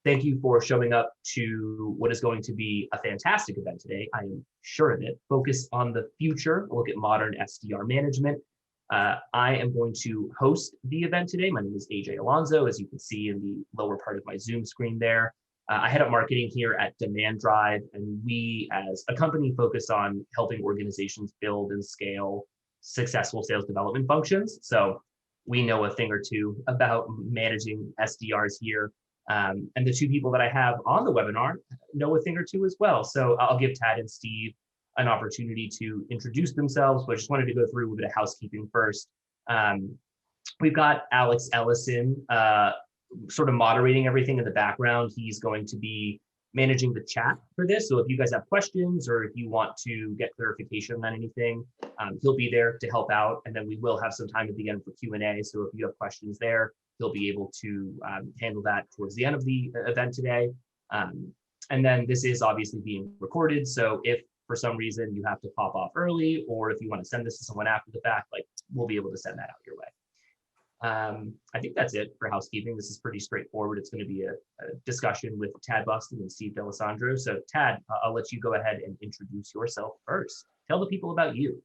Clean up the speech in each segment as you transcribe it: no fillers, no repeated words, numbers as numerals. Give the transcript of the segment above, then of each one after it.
thank you for showing up to what is going to be a fantastic event today. I am sure of it. Focus on the future, a look at modern SDR management. I am going to host the event today. My name is AJ Alonzo, as you can see in the lower part of my Zoom screen there. I head up marketing here at demandDrive, and we as a company focus on helping organizations build and scale successful sales development functions. So we know a thing or two about managing SDRs here. And the two people that I have on the webinar know a thing or two as well. So I'll give Tad and Steve an opportunity to introduce themselves, but I just wanted to go through a little bit of housekeeping first. We've got Alex Ellison sort of moderating everything in the background. He's going to be managing the chat for this. So if you guys have questions or if you want to get clarification on anything, he'll be there to help out. And then we will have some time at the end for Q&A. So if you have questions there, he'll be able to handle that towards the end of the event today. And then this is obviously being recorded. So if for some reason you have to pop off early, or if you want to send this to someone after the fact, like we'll be able to send that out your way. I think that's it for housekeeping. This is pretty straightforward. It's going to be a discussion with Tad Bustin and Steve D'Alessandro. So Tad, I'll let you go ahead and introduce yourself first. Tell the people about you.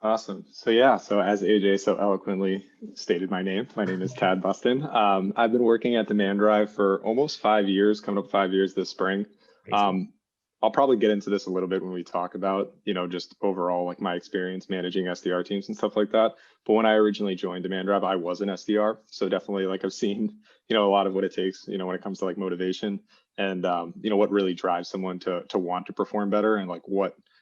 Awesome. So yeah, so as AJ so eloquently stated my name is Tad Bustin. I've been working at demandDrive for almost 5 years, coming up 5 years this spring. I'll probably get into this a little bit when we talk about, just overall like my experience managing SDR teams and stuff like that. But when I originally joined demandDrive, I was an SDR. So definitely like I've seen, a lot of what it takes, when it comes to like motivation and, what really drives someone to want to perform better and like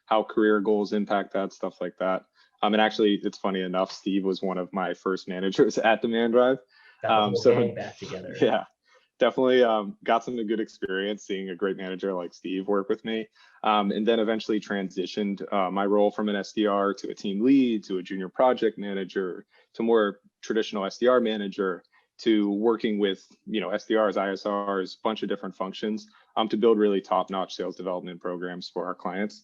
how career goals impact that, stuff like that. And actually, it's funny enough, Steve was one of my first managers at demandDrive. So back together. Yeah, definitely got some good experience seeing a great manager like Steve work with me. And then eventually transitioned my role from an SDR to a team lead, to a junior project manager, to more traditional SDR manager, to working with, SDRs, ISRs, bunch of different functions to build really top-notch sales development programs for our clients.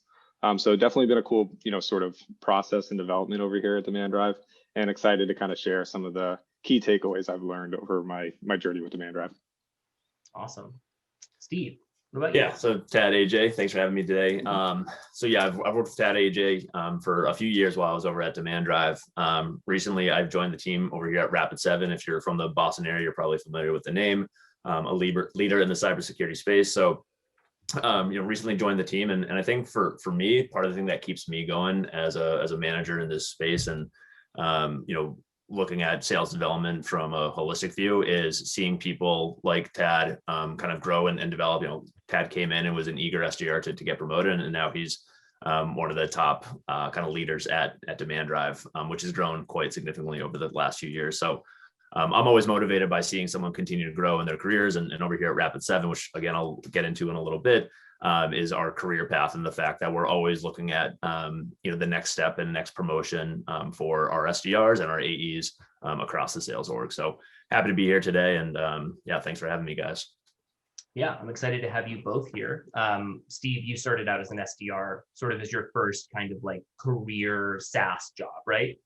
So definitely been a cool, sort of process and development over here at demandDrive, and excited to kind of share some of the key takeaways I've learned over my journey with demandDrive. Awesome. Steve, what about you? Yeah, so Tad, AJ, thanks for having me today. So yeah, I've worked with Tad, AJ for a few years while I was over at demandDrive. Recently, I've joined the team over here at Rapid7. If you're from the Boston area, you're probably familiar with the name, a leader in the cybersecurity space. So recently joined the team, and I think for me, part of the thing that keeps me going as a manager in this space, and looking at sales development from a holistic view, is seeing people like Tad kind of grow and develop. Tad came in and was an eager SDR to get promoted, and now he's one of the top kind of leaders at demandDrive, which has grown quite significantly over the last few years. So I'm always motivated by seeing someone continue to grow in their careers, and over here at Rapid7, which again, I'll get into in a little bit, is our career path, and the fact that we're always looking at, the next step and next promotion for our SDRs and our AEs across the sales org. So happy to be here today. And yeah, thanks for having me, guys. Yeah, I'm excited to have you both here. Steve, you started out as an SDR sort of as your first kind of like career SaaS job, right?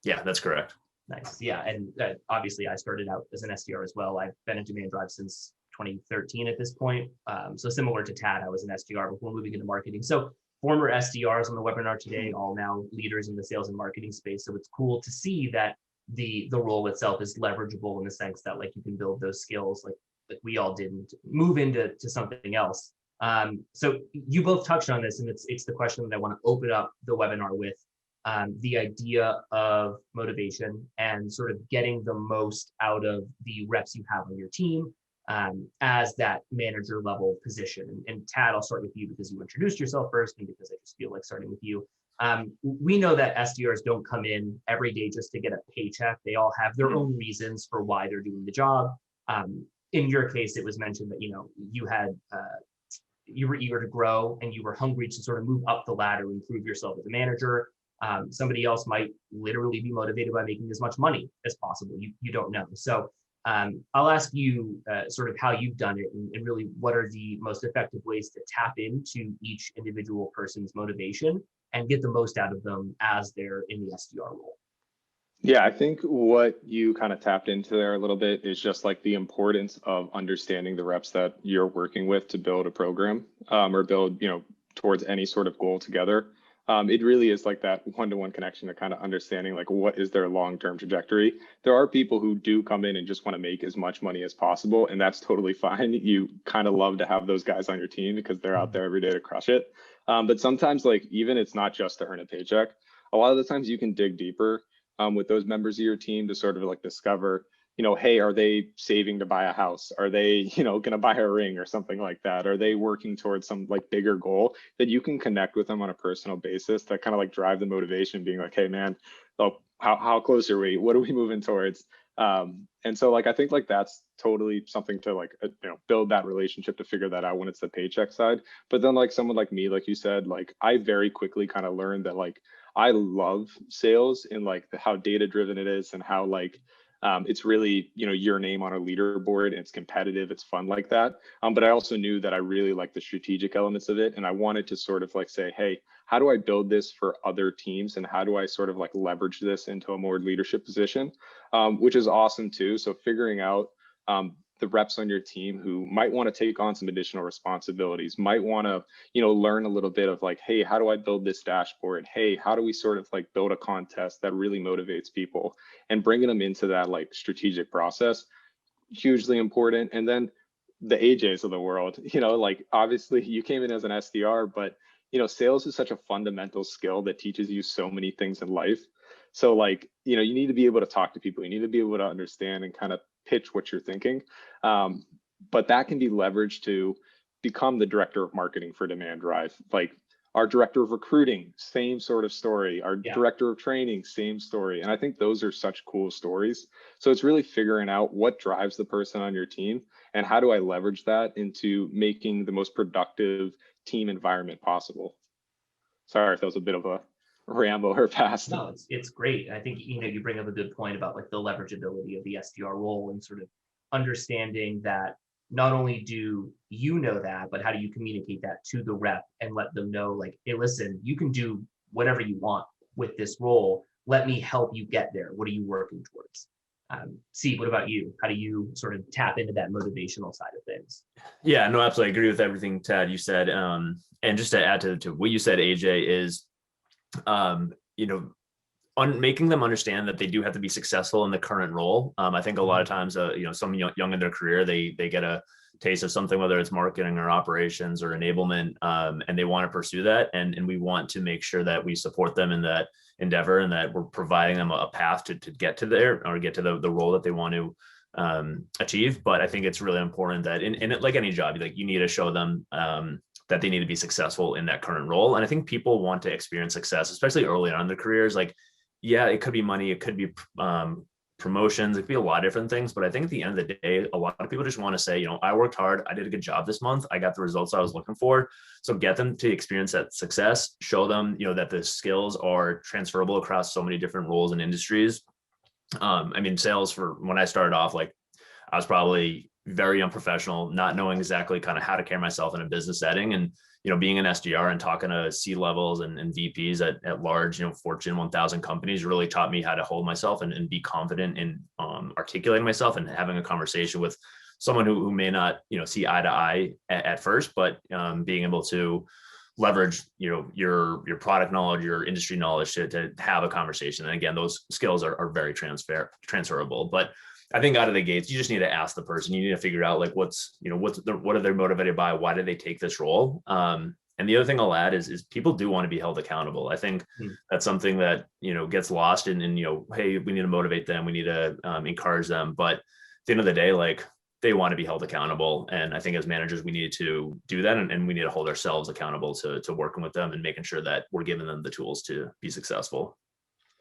Yeah, that's correct. Nice. Yeah. And obviously I started out as an SDR as well. I've been at demandDrive since 2013 at this point. So similar to Tad, I was an SDR before moving into marketing. So former SDRs on the webinar today, all now leaders in the sales and marketing space. So it's cool to see that the role itself is leverageable in the sense that like you can build those skills like we all didn't move into something else. So you both touched on this, and it's the question that I want to open up the webinar with. The idea of motivation and sort of getting the most out of the reps you have on your team as that manager level position. And Tad, I'll start with you because you introduced yourself first, and because I just feel like starting with you. We know that SDRs don't come in every day just to get a paycheck. They all have their own reasons for why they're doing the job. In your case, it was mentioned that you were eager to grow and you were hungry to sort of move up the ladder and improve yourself as a manager. Somebody else might literally be motivated by making as much money as possible. You don't know. So I'll ask you sort of how you've done it, and really what are the most effective ways to tap into each individual person's motivation and get the most out of them as they're in the SDR role. Yeah, I think what you kind of tapped into there a little bit is just like the importance of understanding the reps that you're working with to build a program, or build, towards any sort of goal together. It really is like that one-to-one connection to kind of understanding like what is their long-term trajectory. There are people who do come in and just want to make as much money as possible, and that's totally fine. You kind of love to have those guys on your team because they're out there every day to crush it. But sometimes like even it's not just to earn a paycheck. A lot of the times you can dig deeper with those members of your team to sort of like discover, hey, are they saving to buy a house? Are they, going to buy a ring or something like that? Are they working towards some like bigger goal that you can connect with them on a personal basis that kind of like drive the motivation, being like, hey, man, oh, how close are we? What are we moving towards? And so like, I think like that's totally something to like, build that relationship to figure that out when it's the paycheck side. But then like someone like me, like you said, like I very quickly kind of learned that like, I love sales and like how data driven it is and how like it's really, your name on a leaderboard and it's competitive, it's fun like that. But I also knew that I really like the strategic elements of it. And I wanted to sort of like say, hey, how do I build this for other teams? And how do I sort of like leverage this into a more leadership position, which is awesome too. So figuring out the reps on your team who might want to take on some additional responsibilities, might want to, learn a little bit of like, hey, how do I build this dashboard? Hey, how do we sort of like build a contest that really motivates people, and bringing them into that like strategic process, hugely important. And then the AJs of the world, like obviously you came in as an SDR, but sales is such a fundamental skill that teaches you so many things in life. So like, you need to be able to talk to people. You need to be able to understand and kind of pitch what you're thinking. But that can be leveraged to become the director of marketing for demandDrive. Like our director of recruiting, same sort of story. Our director of training, same story. And I think those are such cool stories. So it's really figuring out what drives the person on your team and how do I leverage that into making the most productive team environment possible. Sorry if that was a bit of a ramble or pass. No, it's great. I think you bring up a good point about like the leverageability of the SDR role and sort of understanding that not only do you know that, but how do you communicate that to the rep and let them know like, hey, listen, you can do whatever you want with this role. Let me help you get there. What are you working towards? See, what about you? How do you sort of tap into that motivational side of things? Yeah, no, absolutely. I agree with everything, Tad, you said. And just to add to what you said, AJ, is making them understand that they do have to be successful in the current role. I think a lot of times, some young in their career, they get a taste of something, whether it's marketing or operations or enablement, and they want to pursue that. And we want to make sure that we support them in that endeavor and that we're providing them a path to get to there or get to the role that they want to achieve. But I think it's really important that in it, like any job, like you need to show them that they need to be successful in that current role. And I think people want to experience success, especially early on in their careers. Like, yeah, it could be money, it could be promotions, it could be a lot of different things. But I think at the end of the day, a lot of people just want to say, I worked hard, I did a good job this month, I got the results I was looking for. So get them to experience that success, show them, that the skills are transferable across so many different roles and industries. Sales, for when I started off, like I was probably very unprofessional, not knowing exactly kind of how to carry myself in a business setting. And, being an SDR and talking to C-levels and VPs at large, Fortune 1000 companies really taught me how to hold myself and be confident in articulating myself and having a conversation with someone who may not, see eye to eye at first, but being able to leverage, your product knowledge, your industry knowledge to have a conversation. And again, those skills are very transferable. But I think out of the gates, you just need to ask the person. You need to figure out like what are they motivated by? Why did they take this role? And the other thing I'll add is people do want to be held accountable. I think that's something that gets lost in hey, we need to motivate them, we need to encourage them. But at the end of the day, like they want to be held accountable. And I think as managers, we need to do that, and we need to hold ourselves accountable to working with them and making sure that we're giving them the tools to be successful.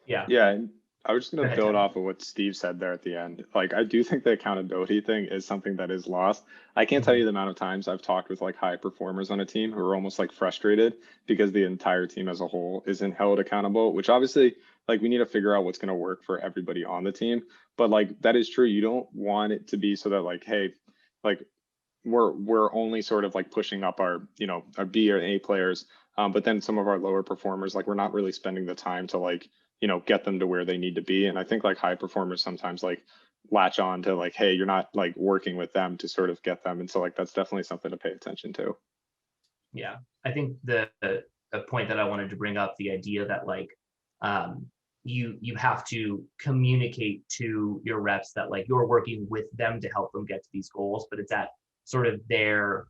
Yeah. I was just going to build off of what Steve said there at the end. Like, I do think the accountability thing is something that is lost. I can't tell you the amount of times I've talked with like high performers on a team who are almost like frustrated because the entire team as a whole isn't held accountable, which obviously like we need to figure out what's going to work for everybody on the team. But like, that is true. You don't want it to be so that like, hey, like we're only sort of like pushing up our, our B or A players. But then some of our lower performers, like we're not really spending the time to like, get them to where they need to be. And I think like high performers sometimes like latch on to like, hey, you're not like working with them to sort of get them. And so like, that's definitely something to pay attention to. Yeah. I think the point that I wanted to bring up, the idea that like, you have to communicate to your reps that like you're working with them to help them get to these goals, but it's at sort of their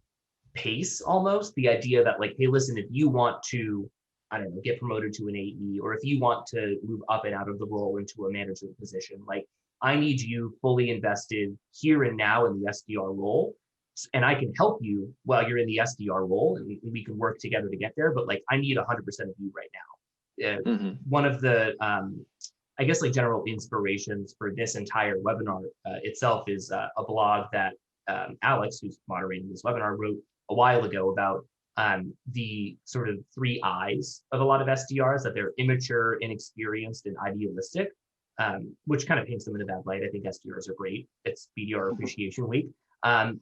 pace almost. The idea that like, hey, listen, if you want to, I don't know, get promoted to an AE, or if you want to move up and out of the role into a management position, like I need you fully invested here and now in the SDR role. And I can help you while you're in the SDR role, and we can work together to get there. But like, I need 100% of you right now. One of the, I guess like general inspirations for this entire webinar itself is a blog that Alex, who's moderating this webinar, wrote a while ago about the sort of 3 I's of a lot of SDRs, that they're immature, inexperienced, and idealistic, which kind of paints them in a bad light. I think SDRs are great. It's BDR Appreciation Week.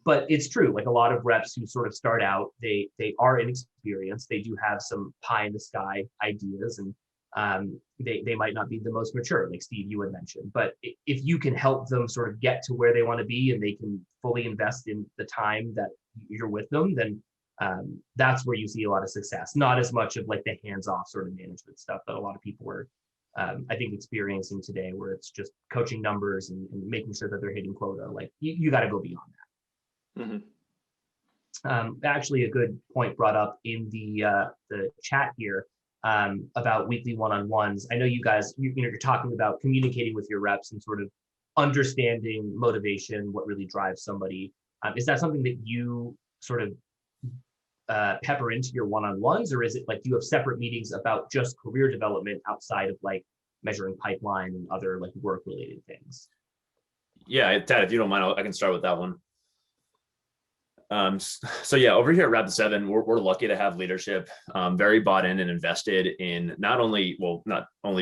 But it's true, like a lot of reps who sort of start out, they are inexperienced. They do have some pie in the sky ideas, and they might not be the most mature, like Steve, you had mentioned. But if you can help them sort of get to where they want to be, and they can fully invest in the time that you're with them, then that's where you see a lot of success. Not as much of like the hands-off sort of management stuff that a lot of people are, I think, experiencing today, where it's just coaching numbers and making sure that they're hitting quota. Like you got to go beyond that. Actually, a good point brought up in the chat here about weekly one-on-ones. I know you guys, you're talking about communicating with your reps and sort of understanding motivation, what really drives somebody. Is that something that you sort of pepper into your one-on-ones, or is it like you have separate meetings about just career development outside of like measuring pipeline and other like work-related things? Yeah, Ted, if you don't mind, I can start with that one. So yeah, over here at Rapid7, we're lucky to have leadership very bought in and invested in not only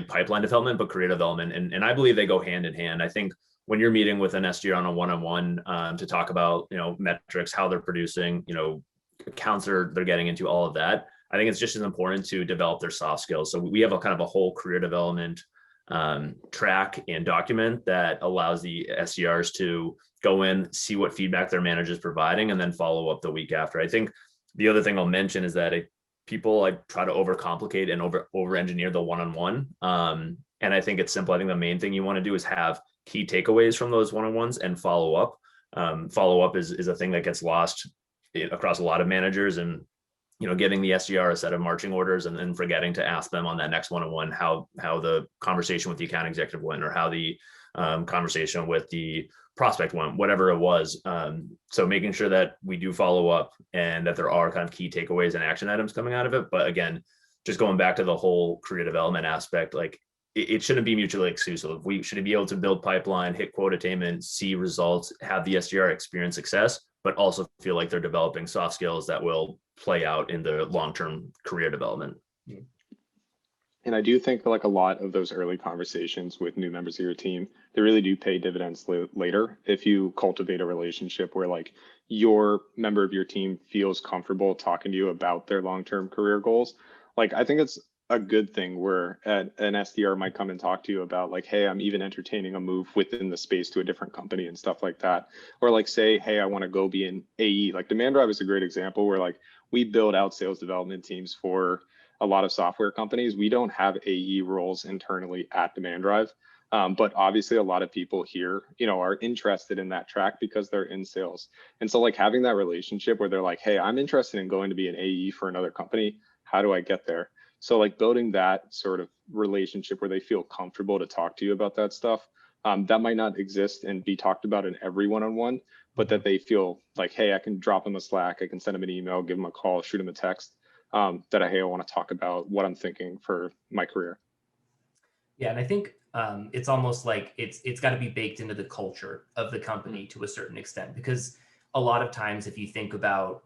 pipeline development, but career development. And I believe they go hand in hand. I think when you're meeting with an SDR on a one-on-one to talk about, metrics, how they're producing, accounts they're getting into, all of that, I think it's just as important to develop their soft skills. So we have a kind of a whole career development track and document that allows the SDRs to go in, see what feedback their manager is providing, and then follow up the week after. I think the other thing I'll mention is that people like try to overcomplicate and over engineer the one-on-one. And I think it's simple. I think the main thing you want to do is have key takeaways from those one-on-ones and follow up. Follow up is a thing that gets lost across a lot of managers, and giving the SDR a set of marching orders and then forgetting to ask them on that next one-on-one how the conversation with the account executive went, or how the conversation with the prospect went, whatever it was. So making sure that we do follow up and that there are kind of key takeaways and action items coming out of it. But again, just going back to the whole career development aspect, like it shouldn't be mutually exclusive. We should be able to build pipeline, hit quota attainment, see results, have the SDR experience success, but also feel like they're developing soft skills that will play out in the long-term career development. And I do think like a lot of those early conversations with new members of your team, they really do pay dividends later if you cultivate a relationship where like your member of your team feels comfortable talking to you about their long-term career goals. Like I think it's a good thing where an SDR might come and talk to you about like, hey, I'm even entertaining a move within the space to a different company and stuff like that. Or like say, hey, I want to go be an AE. Like demandDrive is a great example where like we build out sales development teams for a lot of software companies. We don't have AE roles internally at demandDrive, but obviously a lot of people here, are interested in that track because they're in sales. And so like having that relationship where they're like, hey, I'm interested in going to be an AE for another company. How do I get there? So like building that sort of relationship where they feel comfortable to talk to you about that stuff, that might not exist and be talked about in every one-on-one, but that they feel like, hey, I can drop them a Slack, I can send them an email, give them a call, shoot them a text. That I want to talk about what I'm thinking for my career. Yeah, and I think it's almost like it's got to be baked into the culture of the company to a certain extent, because a lot of times if you think about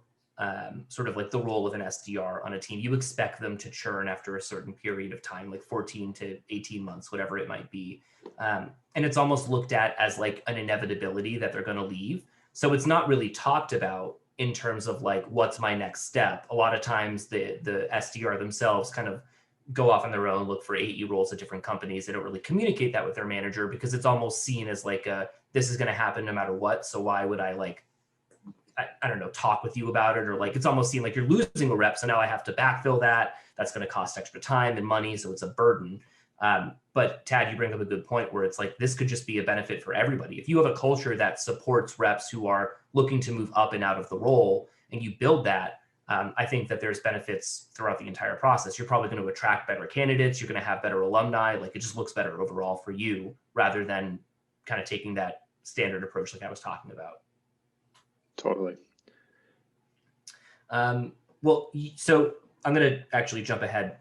sort of like the role of an SDR on a team, you expect them to churn after a certain period of time, like 14 to 18 months, whatever it might be. And it's almost looked at as like an inevitability that they're going to leave. So it's not really talked about in terms of like, what's my next step? A lot of times the SDR themselves kind of go off on their own, look for AE roles at different companies. They don't really communicate that with their manager because it's almost seen as like this is going to happen no matter what. So why would I like, I don't know, talk with you about it? Or like, it's almost seen like you're losing a rep. So now I have to backfill that. That's going to cost extra time and money. So it's a burden. But Tad, you bring up a good point where it's like, this could just be a benefit for everybody. If you have a culture that supports reps who are looking to move up and out of the role and you build that, I think that there's benefits throughout the entire process. You're probably going to attract better candidates. You're going to have better alumni. Like it just looks better overall for you rather than kind of taking that standard approach like I was talking about. Totally. Well, so I'm going to actually jump ahead.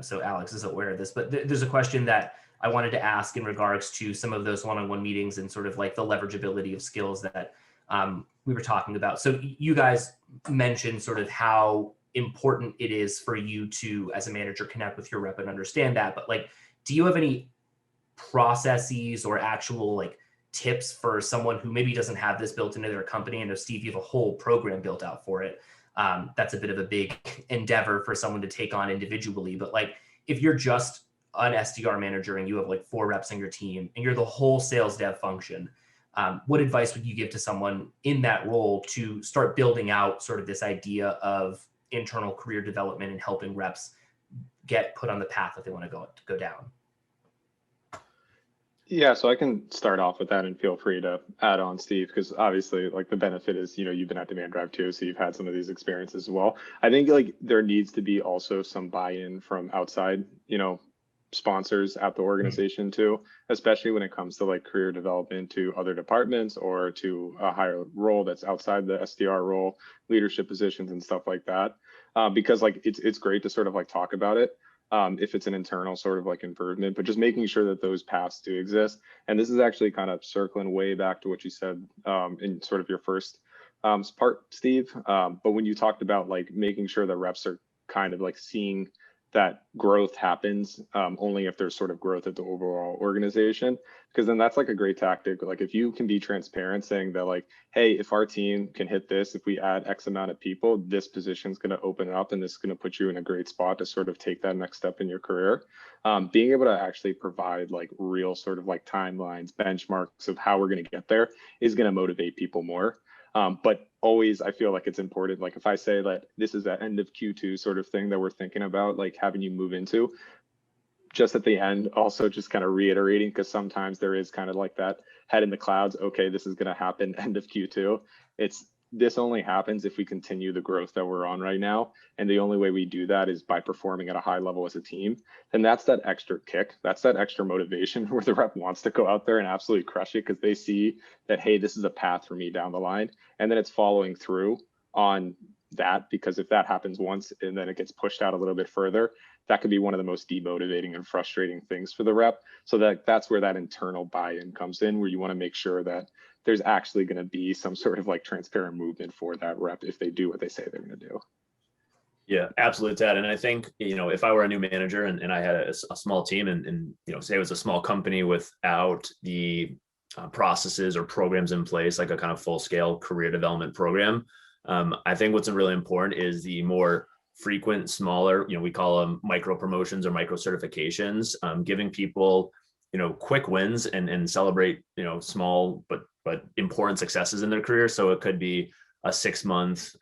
So Alex is aware of this, but there's a question that I wanted to ask in regards to some of those one-on-one meetings and sort of like the leverageability of skills that we were talking about. So you guys mentioned sort of how important it is for you to, as a manager, connect with your rep and understand that. But like, do you have any processes or actual like tips for someone who maybe doesn't have this built into their company? I know, Steve, you have a whole program built out for it. That's a bit of a big endeavor for someone to take on individually. But like, if you're just an SDR manager and you have like 4 reps on your team and you're the whole sales dev function, what advice would you give to someone in that role to start building out sort of this idea of internal career development and helping reps get put on the path that they want to go down? Yeah, so I can start off with that and feel free to add on, Steve, because obviously like the benefit is, you've been at demandDrive too, so you've had some of these experiences as well. I think like there needs to be also some buy-in from outside, sponsors at the organization too, especially when it comes to like career development to other departments or to a higher role that's outside the SDR role, leadership positions and stuff like that. Because like it's great to sort of like talk about it. If it's an internal sort of like improvement, but just making sure that those paths do exist. And this is actually kind of circling way back to what you said in sort of your first part, Steve. But when you talked about like making sure the reps are kind of like seeing that growth happens only if there's sort of growth at the overall organization, because then that's like a great tactic. Like if you can be transparent saying that like, hey, if our team can hit this, if we add X amount of people, this position is going to open up and this is going to put you in a great spot to sort of take that next step in your career. Being able to actually provide like real sort of like timelines, benchmarks of how we're going to get there is going to motivate people more. But always, I feel like it's important. Like if I say that this is the end of Q2 sort of thing that we're thinking about, like having you move into, just at the end, also just kind of reiterating, because sometimes there is kind of like that head in the clouds. Okay, this is going to happen end of Q2. This only happens if we continue the growth that we're on right now. And the only way we do that is by performing at a high level as a team. And that's that extra kick. That's that extra motivation where the rep wants to go out there and absolutely crush it because they see that, hey, this is a path for me down the line. And then it's following through on that, because if that happens once and then it gets pushed out a little bit further, that could be one of the most demotivating and frustrating things for the rep. So that's where that internal buy-in comes in, where you want to make sure that there's actually going to be some sort of like transparent movement for that rep if they do what they say they're going to do. Yeah, absolutely, Ted. And I think, if I were a new manager and I had a small team and say it was a small company without the processes or programs in place, like a kind of full scale career development program, I think what's really important is the more frequent, smaller, we call them micro promotions or micro certifications, giving people, quick wins and celebrate, small but important successes in their career. So it could be a 6-month,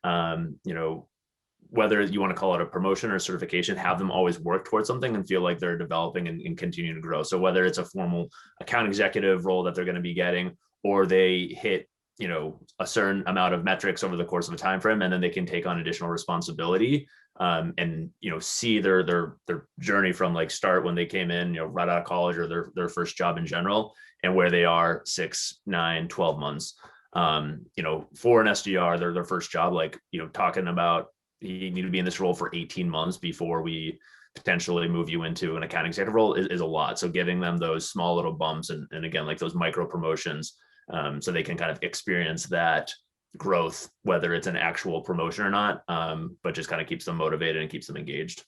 whether you want to call it a promotion or certification, have them always work towards something and feel like they're developing and continuing to grow. So whether it's a formal account executive role that they're going to be getting, or they hit, a certain amount of metrics over the course of a time frame, and then they can take on additional responsibility and see their journey from like start when they came in, right out of college or their first job in general, and where they are 6, 9, 12 months. For an SDR, their first job, like talking about you need to be in this role for 18 months before we potentially move you into an account executive role is a lot. So giving them those small little bumps and again, like those micro promotions, so they can kind of experience that growth, whether it's an actual promotion or not, but just kind of keeps them motivated and keeps them engaged.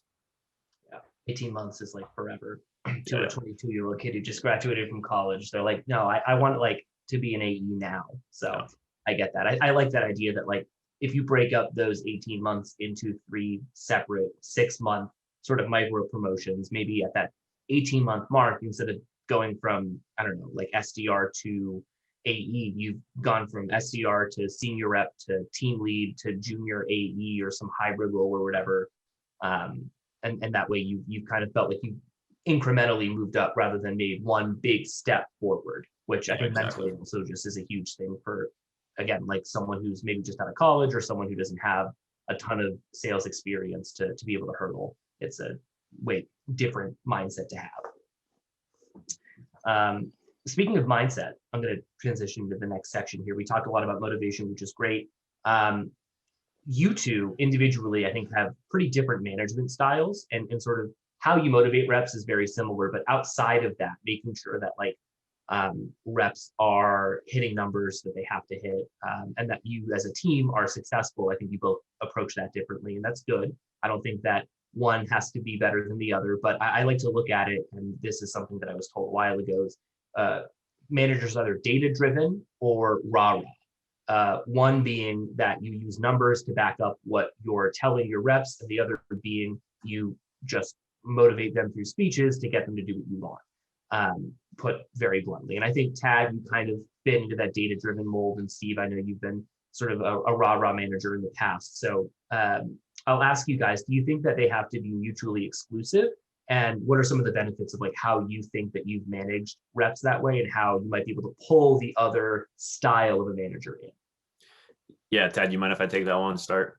Yeah, 18 months is like forever to a 22-year-old kid who just graduated from college. They're like, no, I want like to be an AE now. So I get that. I like that idea that like, if you break up those 18 months into 3 separate 6-month sort of micro promotions, maybe at that 18-month mark, instead of going from, I don't know, like SDR to AE, you've gone from SDR to senior rep to team lead to junior AE or some hybrid role or whatever. And that way you kind of felt like you incrementally moved up rather than made one big step forward, which I think mentally also just is a huge thing for, again, like someone who's maybe just out of college or someone who doesn't have a ton of sales experience to be able to hurdle. It's a way different mindset to have. Speaking of mindset, I'm going to transition to the next section here. We talked a lot about motivation, which is great. You two individually, I think, have pretty different management styles, and sort of how you motivate reps is very similar. But outside of that, making sure that like reps are hitting numbers that they have to hit, and that you as a team are successful. I think you both approach that differently, and that's good. I don't think that one has to be better than the other, but I like to look at it, and this is something that I was told a while ago, is managers are either data-driven or rah-rah. One being that you use numbers to back up what you're telling your reps, and the other being you just motivate them through speeches to get them to do what you want, put very bluntly. And I think, Tad, you kind of fit into that data-driven mold, and Steve, I know you've been sort of a rah-rah manager in the past. So I'll ask you guys, do you think that they have to be mutually exclusive? And what are some of the benefits of like how you think that you've managed reps that way, and how you might be able to pull the other style of a manager in? Yeah, Tad, you mind if I take that one to start?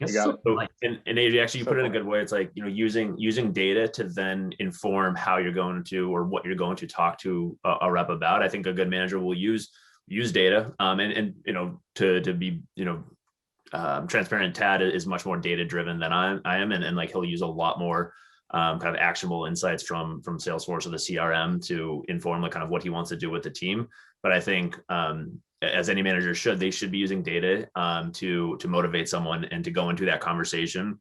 Yes, You got it. So, and AJ, actually, you put it in a good way. It's like, using data to then inform how you're going to, or what you're going to talk to a rep about. I think a good manager will use data, and to be, transparent. Tad is much more data driven than I am, and like he'll use a lot more kind of actionable insights from Salesforce or the CRM to inform like kind of what he wants to do with the team. But I think as any manager should, they should be using data to motivate someone and to go into that conversation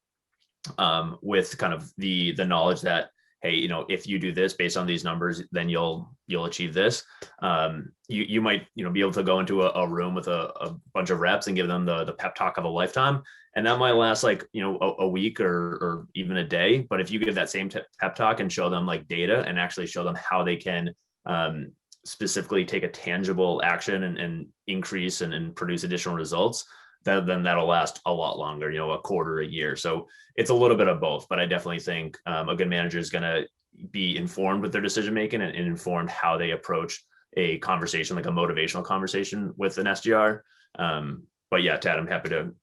with kind of the knowledge that, hey, if you do this based on these numbers, then you'll achieve this. You might be able to go into a room with a bunch of reps and give them the pep talk of a lifetime, and that might last like a week or even a day. But if you give that same pep talk and show them like data, and actually show them how they can specifically take a tangible action and increase and produce additional results, then that'll last a lot longer, a quarter, a year. So it's a little bit of both, but I definitely think a good manager is going to be informed with their decision making and informed how they approach a conversation, like a motivational conversation with an SDR. But yeah, Tad, I'm happy to,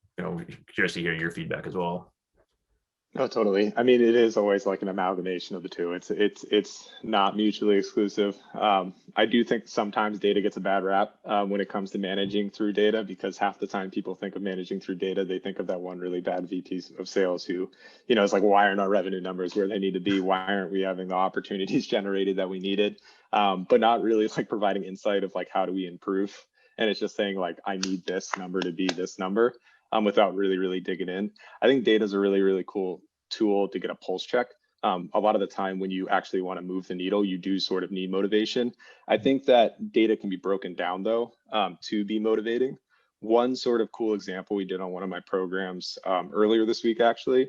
curious to hear your feedback as well. Oh, totally. I mean, it is always like an amalgamation of the two. It's not mutually exclusive. I do think sometimes data gets a bad rap when it comes to managing through data, because half the time people think of managing through data, they think of that one really bad VP of sales who, it's like, why aren't our revenue numbers where they need to be? Why aren't we having the opportunities generated that we needed? But not really like providing insight of like, how do we improve? And it's just saying like, I need this number to be this number. Without really digging in. I think data is a really cool tool to get a pulse check. A lot of the time when you actually want to move the needle, you do sort of need motivation. I think that data can be broken down though, to be motivating. One sort of cool example we did on one of my programs earlier this week, actually,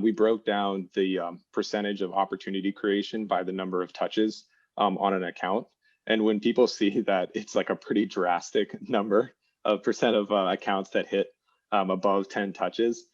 we broke down the percentage of opportunity creation by the number of touches on an account. And when people see that it's like a pretty drastic number of percent of accounts that hit above 10 touches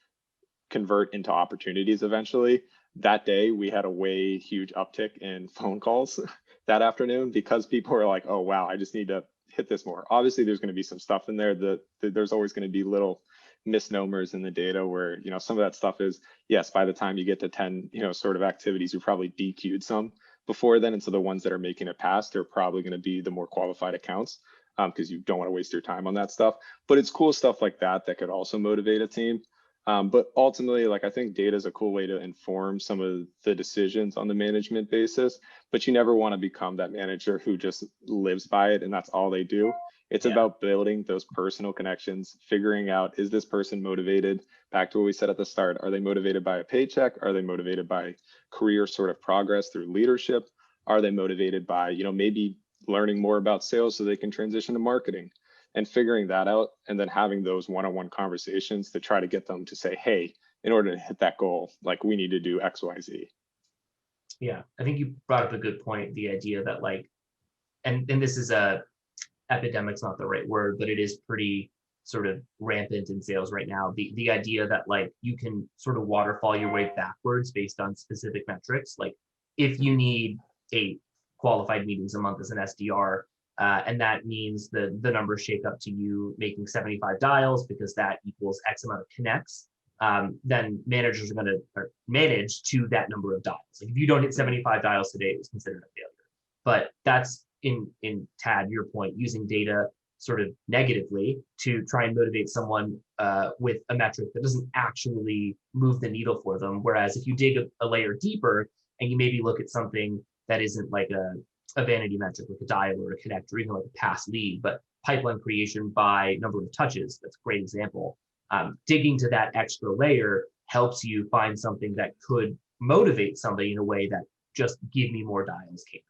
convert into opportunities eventually. That day, we had a way huge uptick in phone calls that afternoon, because people were like, oh, wow, I just need to hit this more. Obviously, there's going to be some stuff in there that there's always going to be little misnomers in the data where, some of that stuff is, yes, by the time you get to 10, sort of activities, you probably DQ'd some before then. And so the ones that are making it past are probably going to be the more qualified accounts, because you don't want to waste your time on that stuff. But it's cool stuff like that could also motivate a team. But ultimately, like, I think data is a cool way to inform some of the decisions on the management basis, but you never want to become that manager who just lives by it and that's all they do. It's about building those personal connections, figuring out, is this person motivated? Back to what we said at the start, are they motivated by a paycheck? Are they motivated by career sort of progress through leadership? Are they motivated by, maybe learning more about sales so they can transition to marketing? And figuring that out, and then having those one-on-one conversations to try to get them to say, hey, in order to hit that goal, like we need to do X, Y, Z. Yeah, I think you brought up a good point. The idea that like, and this is epidemic's not the right word, but it is pretty sort of rampant in sales right now. The idea that like you can sort of waterfall your way backwards based on specific metrics. Like if you need 8 qualified meetings a month as an SDR, and that means the numbers shake up to you making 75 dials because that equals X amount of connects. Then managers are going to manage to that number of dials. Like if you don't hit 75 dials today, it was considered a failure. But that's in Tad, your point, using data sort of negatively to try and motivate someone with a metric that doesn't actually move the needle for them. Whereas if you dig a layer deeper and you maybe look at something that isn't like a vanity metric, like a dial or a connect, or even like a pass lead, but pipeline creation by number of touches, that's a great example. Digging to that extra layer helps you find something that could motivate somebody in a way that just give me more dials can't.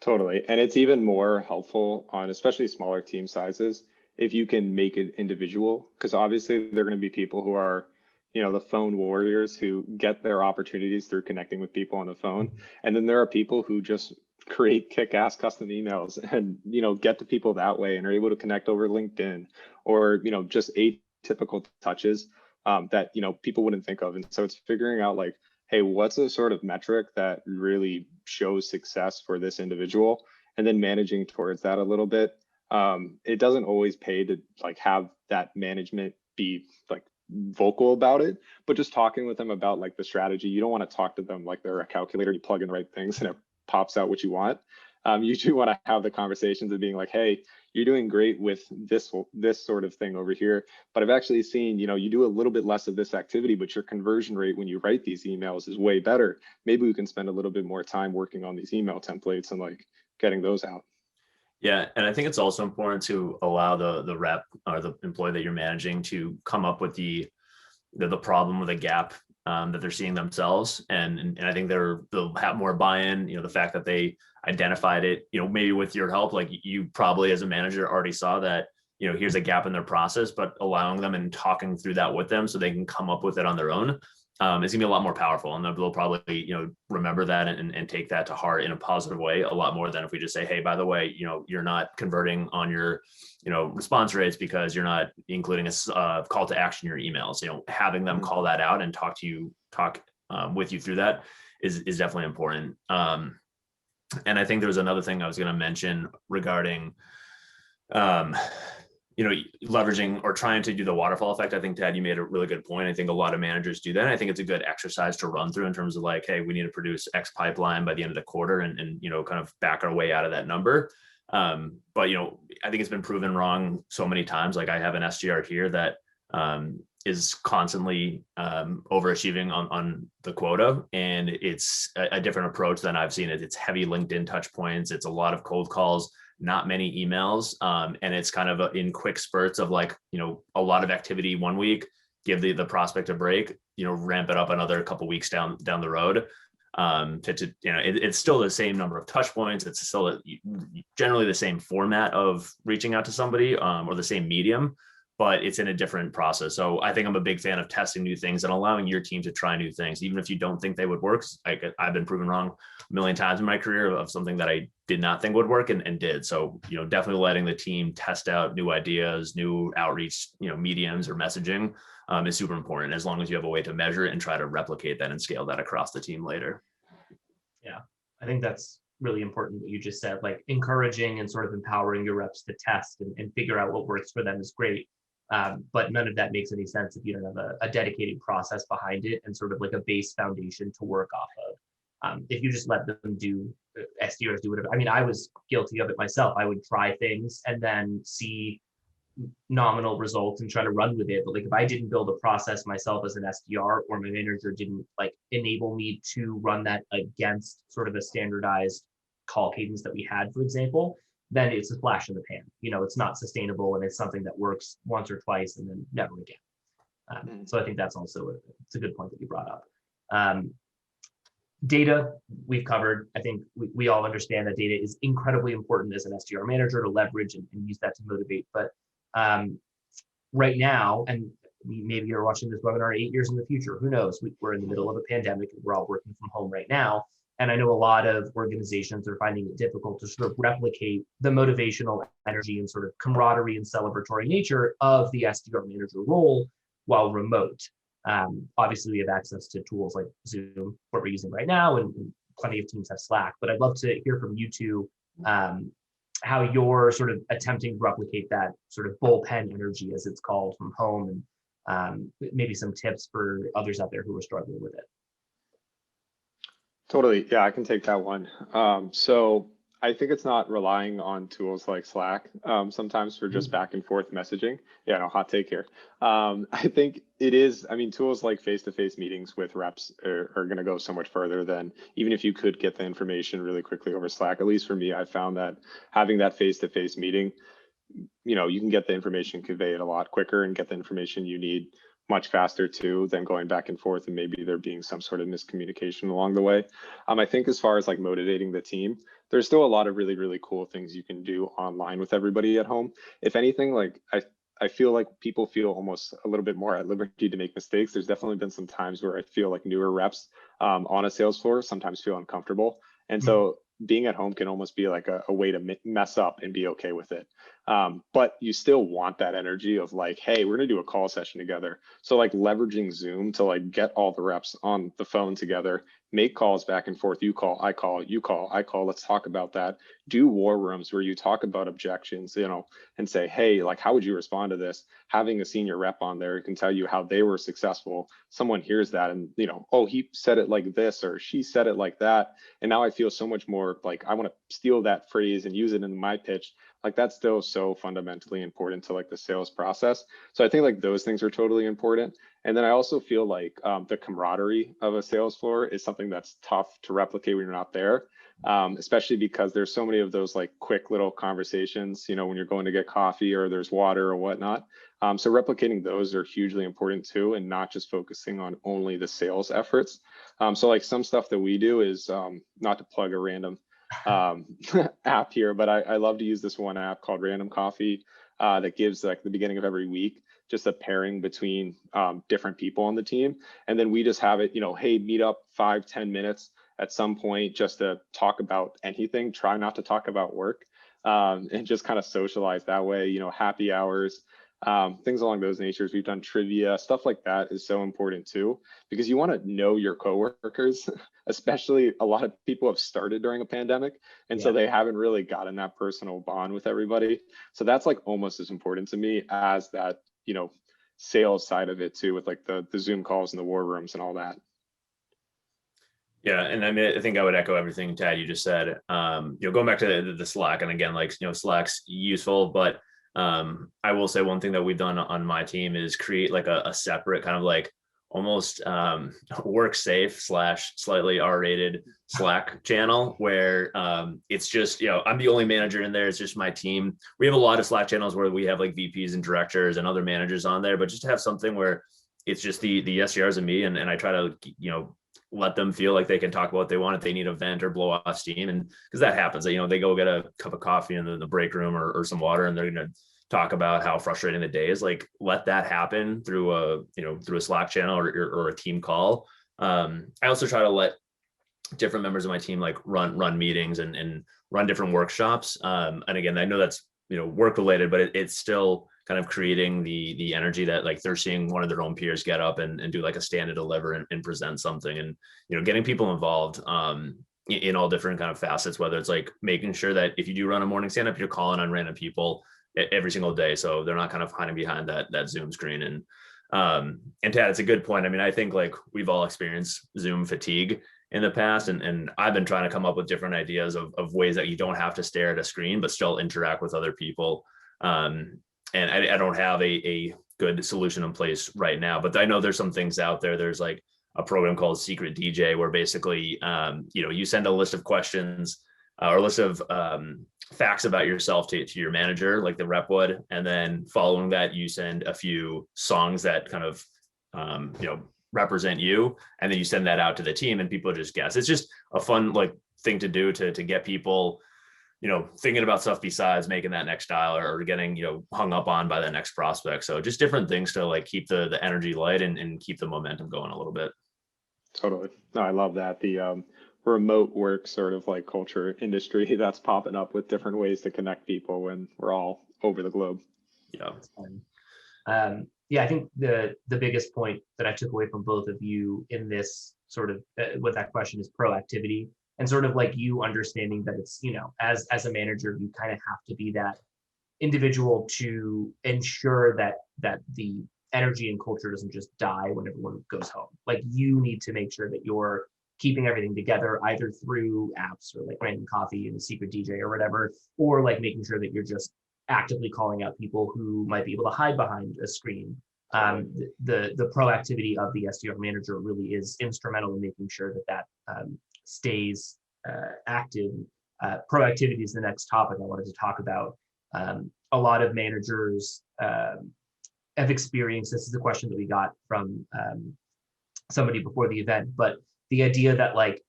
Totally. And it's even more helpful on especially smaller team sizes if you can make it individual, because obviously there are going to be people who are, the phone warriors who get their opportunities through connecting with people on the phone. And then there are people who just create kick-ass custom emails and, get to people that way and are able to connect over LinkedIn or, just atypical touches that, people wouldn't think of. And so it's figuring out like, hey, what's a sort of metric that really shows success for this individual, and then managing towards that a little bit. It doesn't always pay to like have that management be like vocal about it, but just talking with them about like the strategy. You don't want to talk to them like they're a calculator. You plug in the right things and it pops out what you want. You do want to have the conversations of being like, hey, you're doing great with this sort of thing over here, but I've actually seen, you do a little bit less of this activity, but your conversion rate when you write these emails is way better. Maybe we can spend a little bit more time working on these email templates and like getting those out. Yeah, and I think it's also important to allow the rep or the employee that you're managing to come up with the problem or the gap that they're seeing themselves, and I think they'll have more buy-in. The fact that they identified it, maybe with your help, like you probably as a manager already saw that, here's a gap in their process, but allowing them and talking through that with them so they can come up with it on their own is gonna be a lot more powerful, and they'll probably remember that and take that to heart in a positive way a lot more than if we just say, hey, by the way, you're not converting on your response rates because you're not including a call to action in your emails. Having them call that out and talk with you through that is definitely important. And I think there was another thing I was going to mention regarding leveraging or trying to do the waterfall effect. I think, Tad, you made a really good point. I think a lot of managers do that. And I think it's a good exercise to run through in terms of like, hey, we need to produce X pipeline by the end of the quarter and kind of back our way out of that number. But, I think it's been proven wrong so many times. Like I have an SDR here that is constantly overachieving on the quota. And it's a different approach than I've seen it. It's heavy LinkedIn touch points. It's a lot of cold calls, not many emails. And it's kind of in quick spurts of like, a lot of activity one week, give the prospect a break, ramp it up another couple of weeks down the road. It's still the same number of touch points. It's still generally the same format of reaching out to somebody or the same medium, but it's in a different process. So I think I'm a big fan of testing new things and allowing your team to try new things, even if you don't think they would work. I've been proven wrong a million times in my career of something that I did not think would work and did. So, definitely letting the team test out new ideas, new outreach, mediums or messaging is super important, as long as you have a way to measure it and try to replicate that and scale that across the team later. Yeah, I think that's really important what you just said, like encouraging and sort of empowering your reps to test and figure out what works for them is great. But none of that makes any sense if you don't have a dedicated process behind it and sort of like a base foundation to work off of. If you just let them do SDRs do whatever. I mean, I was guilty of it myself. I would try things and then see nominal results and try to run with it. But like if I didn't build a process myself as an SDR, or my manager didn't like enable me to run that against sort of a standardized call cadence that we had, for example, then it's a flash in the pan. It's not sustainable, and it's something that works once or twice and then never again. So I think that's also it's a good point that you brought up. Data we've covered. I think we all understand that data is incredibly important as an SDR manager to leverage and use that to motivate. But right now, and maybe you're watching this webinar 8 years in the future. Who knows? We're in the middle of a pandemic and we're all working from home right now. And I know a lot of organizations are finding it difficult to sort of replicate the motivational energy and sort of camaraderie and celebratory nature of the SDR manager role while remote. Obviously, we have access to tools like Zoom, what we're using right now, and plenty of teams have Slack. But I'd love to hear from you two how you're sort of attempting to replicate that sort of bullpen energy, as it's called, from home, and maybe some tips for others out there who are struggling with it. Totally. Yeah, I can take that one. So I think it's not relying on tools like Slack sometimes for just back and forth messaging. Yeah, no, hot take here. I think it is, I mean, tools like face-to-face meetings with reps are going to go so much further than even if you could get the information really quickly over Slack. At least for me, I found that having that face-to-face meeting, you can get the information conveyed a lot quicker and get the information you need much faster too than going back and forth and maybe there being some sort of miscommunication along the way. I think as far as like motivating the team, there's still a lot of really, really cool things you can do online with everybody at home. If anything, like I feel like people feel almost a little bit more at liberty to make mistakes. There's definitely been some times where I feel like newer reps on a sales floor sometimes feel uncomfortable. And so being at home can almost be like a way to mess up and be okay with it. But you still want that energy of like, hey, we're gonna do a call session together. So like leveraging Zoom to like get all the reps on the phone together, make calls back and forth. You call, I call, you call, I call. Let's talk about that. Do war rooms where you talk about objections, and say, hey, like, how would you respond to this? Having a senior rep on there can tell you how they were successful. Someone hears that and, oh, he said it like this or she said it like that. And now I feel so much more like I want to steal that phrase and use it in my pitch. Like that's still so fundamentally important to like the sales process. So I think like those things are totally important. And then I also feel like the camaraderie of a sales floor is something that's tough to replicate when you're not there, especially because there's so many of those like quick little conversations, when you're going to get coffee or there's water or whatnot. So replicating those are hugely important too, and not just focusing on only the sales efforts. So like some stuff that we do is not to plug a random app here, but I love to use this one app called Random Coffee that gives like the beginning of every week just a pairing between different people on the team. And then we just have it, hey, meet up 5-10 minutes at some point just to talk about anything. Try not to talk about work and just kind of socialize that way, happy hours, things along those natures. We've done trivia, stuff like that is so important too, because you want to know your coworkers, especially a lot of people have started during a pandemic. And so they haven't really gotten that personal bond with everybody. So that's like almost as important to me as that, sales side of it too, with like the Zoom calls and the war rooms and all that. Yeah, and I mean, I think I would echo everything, Tad, you just said. Going back to the Slack, and again, like, Slack's useful, but I will say one thing that we've done on my team is create like a separate kind of like almost work safe / slightly R-rated Slack channel where it's just, I'm the only manager in there. It's just my team. We have a lot of Slack channels where we have like VPs and directors and other managers on there, but just to have something where it's just the SDRs and me, and I try to, let them feel like they can talk about what they want if they need a vent or blow off steam. And because that happens, they go get a cup of coffee in the break room or some water, and they're going to talk about how frustrating the day is. Like, let that happen through a Slack channel or a team call. I also try to let different members of my team like run meetings and run different workshops. And again, I know that's, work related, but it's still kind of creating the energy that like they're seeing one of their own peers get up and do like a stand and deliver and present something, and getting people involved in all different kind of facets, whether it's like making sure that if you do run a morning stand up, you're calling on random people every single day, so they're not kind of hiding behind that Zoom screen. And Tad, it's a good point. I mean, I think like we've all experienced Zoom fatigue in the past, and I've been trying to come up with different ideas of ways that you don't have to stare at a screen but still interact with other people. And I don't have a good solution in place right now, but I know there's some things out there. There's like a program called Secret DJ where basically, you send a list of questions or a list of facts about yourself to your manager, like the rep would. And then following that, you send a few songs that kind of, represent you. And then you send that out to the team and people just guess. It's just a fun like thing to do to get people thinking about stuff besides making that next dial or getting, hung up on by that next prospect. So just different things to like keep the energy light and keep the momentum going a little bit. Totally. No, I love that. The remote work sort of like culture industry that's popping up with different ways to connect people when we're all over the globe. Yeah. Yeah, I think the biggest point that I took away from both of you in this sort of with that question is proactivity, and sort of like you understanding that it's, as a manager, you kind of have to be that individual to ensure that the energy and culture doesn't just die when everyone goes home. Like, you need to make sure that you're keeping everything together, either through apps or like random coffee and a secret DJ or whatever, or like making sure that you're just actively calling out people who might be able to hide behind a screen. The proactivity of the SDR manager really is instrumental in making sure that stays active. Proactivity is the next topic I wanted to talk about. A lot of managers have experienced, this is a question that we got from somebody before the event, but the idea that like,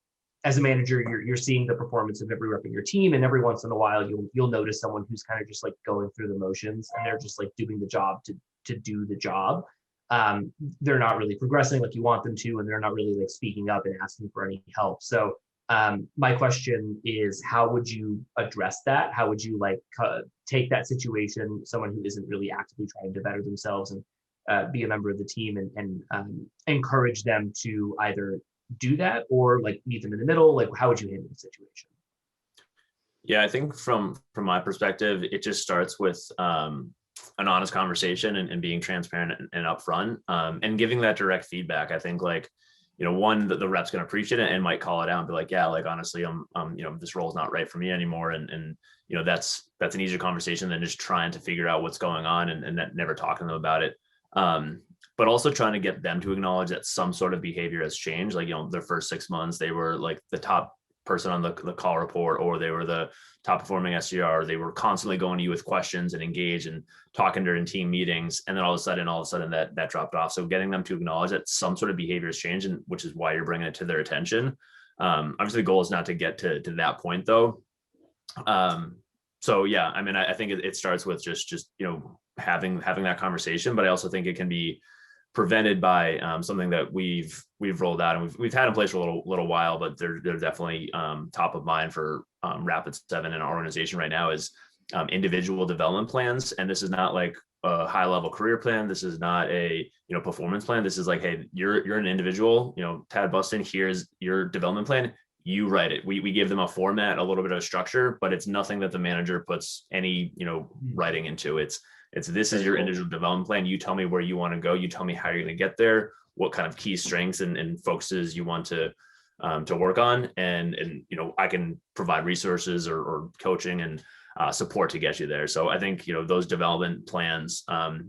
as a manager, you're seeing the performance of every rep in your team, and every once in a while you'll notice someone who's kind of just like going through the motions, and they're just like doing the job to do the job. They're not really progressing like you want them to, and they're not really like speaking up and asking for any help. So my question is, how would you address that? How would you like take that situation, someone who isn't really actively trying to better themselves and be a member of the team, and encourage them to either do that or like meet them in the middle? Like, how would you handle the situation? Yeah, I think from my perspective, it just starts with an honest conversation and being transparent and upfront, and giving that direct feedback. I think like, one, that the rep's going to appreciate it and might call it out and be like, yeah, like honestly, this role is not right for me anymore. And that's an easier conversation than just trying to figure out what's going on and never talking to them about it. But also trying to get them to acknowledge that some sort of behavior has changed. Like, their first 6 months, they were like the top person on the call report, or they were the top performing SDR. They were constantly going to you with questions and engage and talking during team meetings. And then all of a sudden that dropped off. So getting them to acknowledge that some sort of behavior has changed, and which is why you're bringing it to their attention. Obviously the goal is not to get to that point though. So yeah, I mean, I think it starts with just having that conversation, but I also think it can be prevented by something that we've rolled out and we've had in place for a little while, but they're definitely top of mind for Rapid7 in our organization right now, is individual development plans. And this is not like a high level career plan. This is not a performance plan. This is like, hey, you're an individual. Tad Bustin, here's your development plan. You write it. We give them a format, a little bit of structure, but it's nothing that the manager puts any writing into. This is your individual development plan. You tell me where you want to go. You tell me how you're going to get there, what kind of key strengths and focuses you want to work on. And I can provide resources or coaching and support to get you there. So I think, those development plans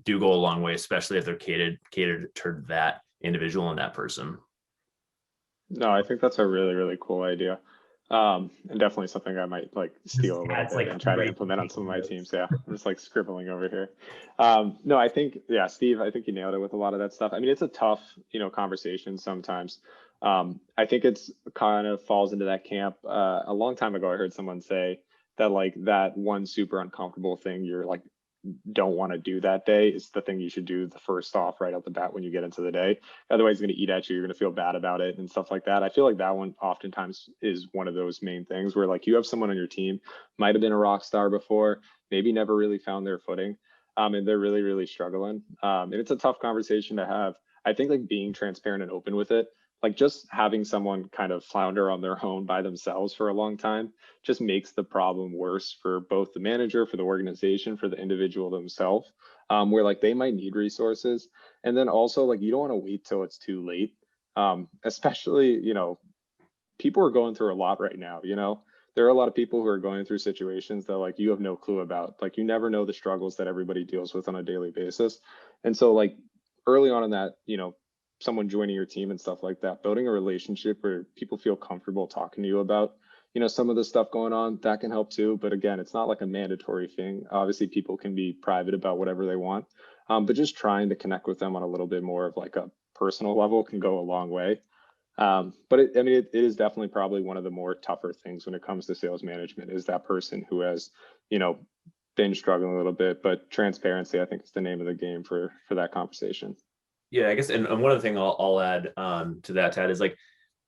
do go a long way, especially if they're catered to that individual and that person. No, I think that's a really, really cool idea. And definitely something I might like steal a little bit and try to implement on some of my teams. Yeah, I'm just like scribbling over here. No, I think, yeah, Steve, I think you nailed it with a lot of that stuff. I mean, it's a tough, conversation sometimes. I think it's kind of falls into that camp. A long time ago, I heard someone say that like that one super uncomfortable thing you're like don't want to do that day is the thing you should do the first off right out the bat when you get into the day. Otherwise it's going to eat at you. You're going to feel bad about it and stuff like that. I feel like that one oftentimes is one of those main things where like you have someone on your team, might have been a rock star before, maybe never really found their footing, and they're really, really struggling. And it's a tough conversation to have. I think like being transparent and open with it, like just having someone kind of flounder on their own by themselves for a long time just makes the problem worse for both the manager, for the organization, for the individual themselves, where like they might need resources. And then also like you don't want to wait till it's too late, especially, people are going through a lot right now. There are a lot of people who are going through situations that like you have no clue about. Like you never know the struggles that everybody deals with on a daily basis. And so like early on in that, someone joining your team and stuff like that, building a relationship where people feel comfortable talking to you about, some of the stuff going on, that can help too. But again, it's not like a mandatory thing. Obviously people can be private about whatever they want, but just trying to connect with them on a little bit more of like a personal level can go a long way. But it is definitely probably one of the more tougher things when it comes to sales management, is that person who has, been struggling a little bit. But transparency, I think, is the name of the game for that conversation. Yeah, I guess, and one other thing I'll add to that, Tad, is like,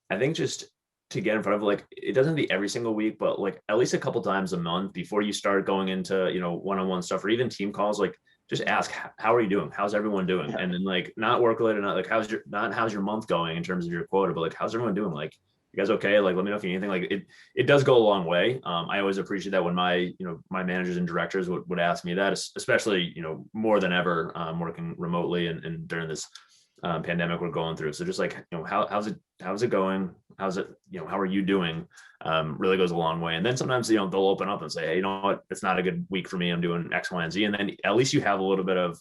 I think just to get in front of, like, it doesn't be every single week, but like at least a couple times a month before you start going into, one-on-one stuff or even team calls, like just ask, how are you doing? How's everyone doing? Yeah. And then like not work related, not like how's your month going in terms of your quota, but like how's everyone doing? Like, you guys okay? Like, let me know if you need anything. Like it does go a long way. I always appreciate that when my managers and directors would ask me that, especially, more than ever, working remotely and during this pandemic we're going through. So just like, how's it going? How's it, how are you doing? Really goes a long way. And then sometimes, they'll open up and say, hey, you know what, it's not a good week for me. I'm doing X, Y, and Z. And then at least you have a little bit of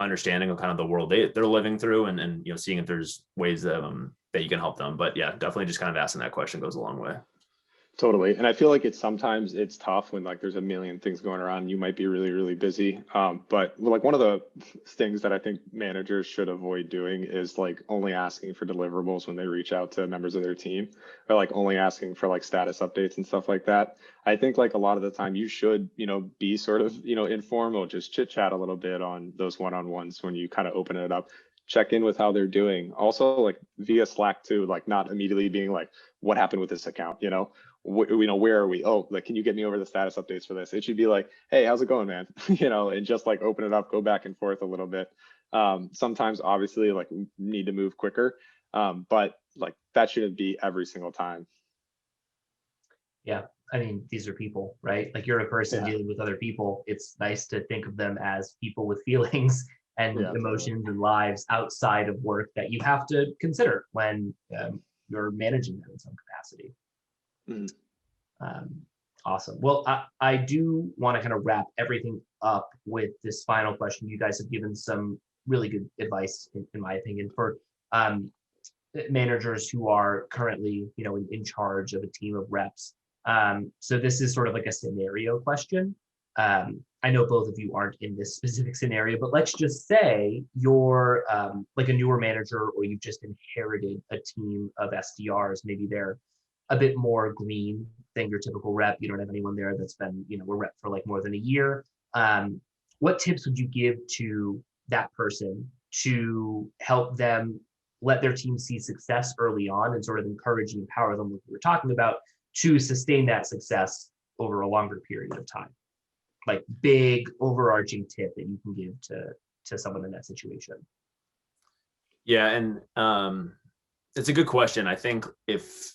understanding of kind of the world they're living through, and seeing if there's ways that you can help them. But yeah, definitely just kind of asking that question goes a long way. Totally. And I feel like sometimes it's tough when like there's a million things going around. You might be really, really busy. But like one of the things that I think managers should avoid doing is like only asking for deliverables when they reach out to members of their team, or like only asking for like status updates and stuff like that. I think like a lot of the time you should, be sort of, informal, just chit chat a little bit on those one-on-ones when you kind of open it up. Check in with how they're doing. Also, like via Slack too, like not immediately being like, what happened with this account, where are we? Oh, like, can you get me over the status updates for this? It should be like, hey, how's it going, man? And just like open it up, go back and forth a little bit. Sometimes obviously like need to move quicker, but like that shouldn't be every single time. Yeah. I mean, these are people, right? Like, you're a person dealing with other people. It's nice to think of them as people with feelings and emotions and lives outside of work that you have to consider when you're managing them in some capacity. Awesome. Well, I do want to kind of wrap everything up with this final question. You guys have given some really good advice, in my opinion, for managers who are currently, in charge of a team of reps. So this is sort of like a scenario question. I know both of you aren't in this specific scenario, but let's just say you're like a newer manager, or you've just inherited a team of SDRs. Maybe they're a bit more green than your typical rep. You don't have anyone there that's been, a rep for like more than a year. What tips would you give to that person to help them let their team see success early on, and sort of encourage and empower them, like we were talking about, to sustain that success over a longer period of time? Like, big overarching tip that you can give to someone in that situation. Yeah, and it's a good question. I think if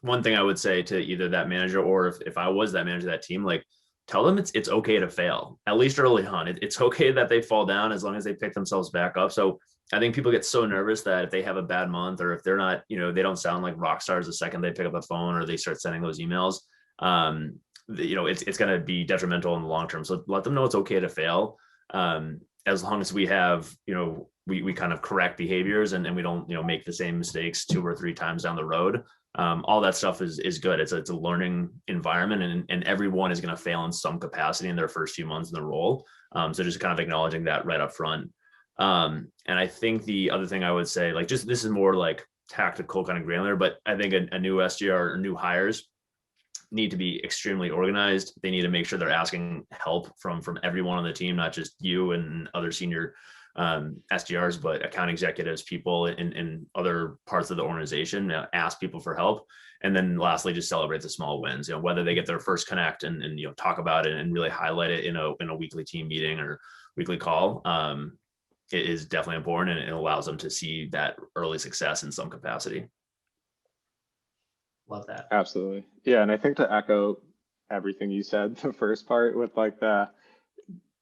one thing I would say to either that manager, or if I was that manager of that team, like, tell them it's okay to fail, at least early on. It's okay that they fall down, as long as they pick themselves back up. So I think people get so nervous that if they have a bad month, or if they're not, they don't sound like rock stars the second they pick up a phone or they start sending those emails, it's going to be detrimental in the long term. So let them know it's okay to fail. As long as we have, we kind of correct behaviors, and we don't, make the same mistakes 2 or 3 times down the road. All that stuff is good. It's a learning environment, and everyone is going to fail in some capacity in their first few months in the role. So just kind of acknowledging that right up front. And I think the other thing I would say, like, just, this is more like tactical, kind of granular, but I think a new SDR or new hires need to be extremely organized. They need to make sure they're asking help from everyone on the team, not just you and other senior SDRs, but account executives, people in other parts of the organization. Ask people for help. And then lastly, just celebrate the small wins, whether they get their first connect and talk about it and really highlight it in a weekly team meeting or weekly call. It is definitely important, and it allows them to see that early success in some capacity. Love that. Absolutely. Yeah. And I think to echo everything you said, the first part with like the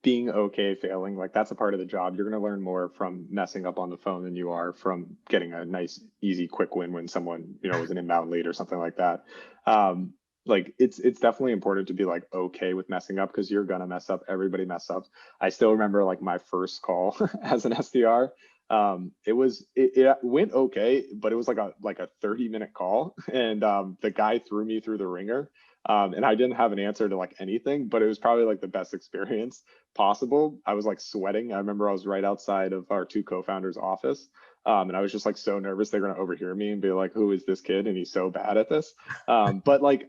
being okay failing, like that's a part of the job. You're going to learn more from messing up on the phone than you are from getting a nice, easy, quick win when someone, was an inbound lead or something like that. Like it's definitely important to be like okay with messing up, because you're gonna mess up. Everybody mess up. I still remember like my first call as an SDR. It went okay, but it was like a 30-minute call, and the guy threw me through the ringer. And I didn't have an answer to like anything, but it was probably like the best experience possible. I was like sweating. I remember I was right outside of our two co-founders' office. And I was just like so nervous they're going to overhear me and be like, who is this kid? And he's so bad at this. But like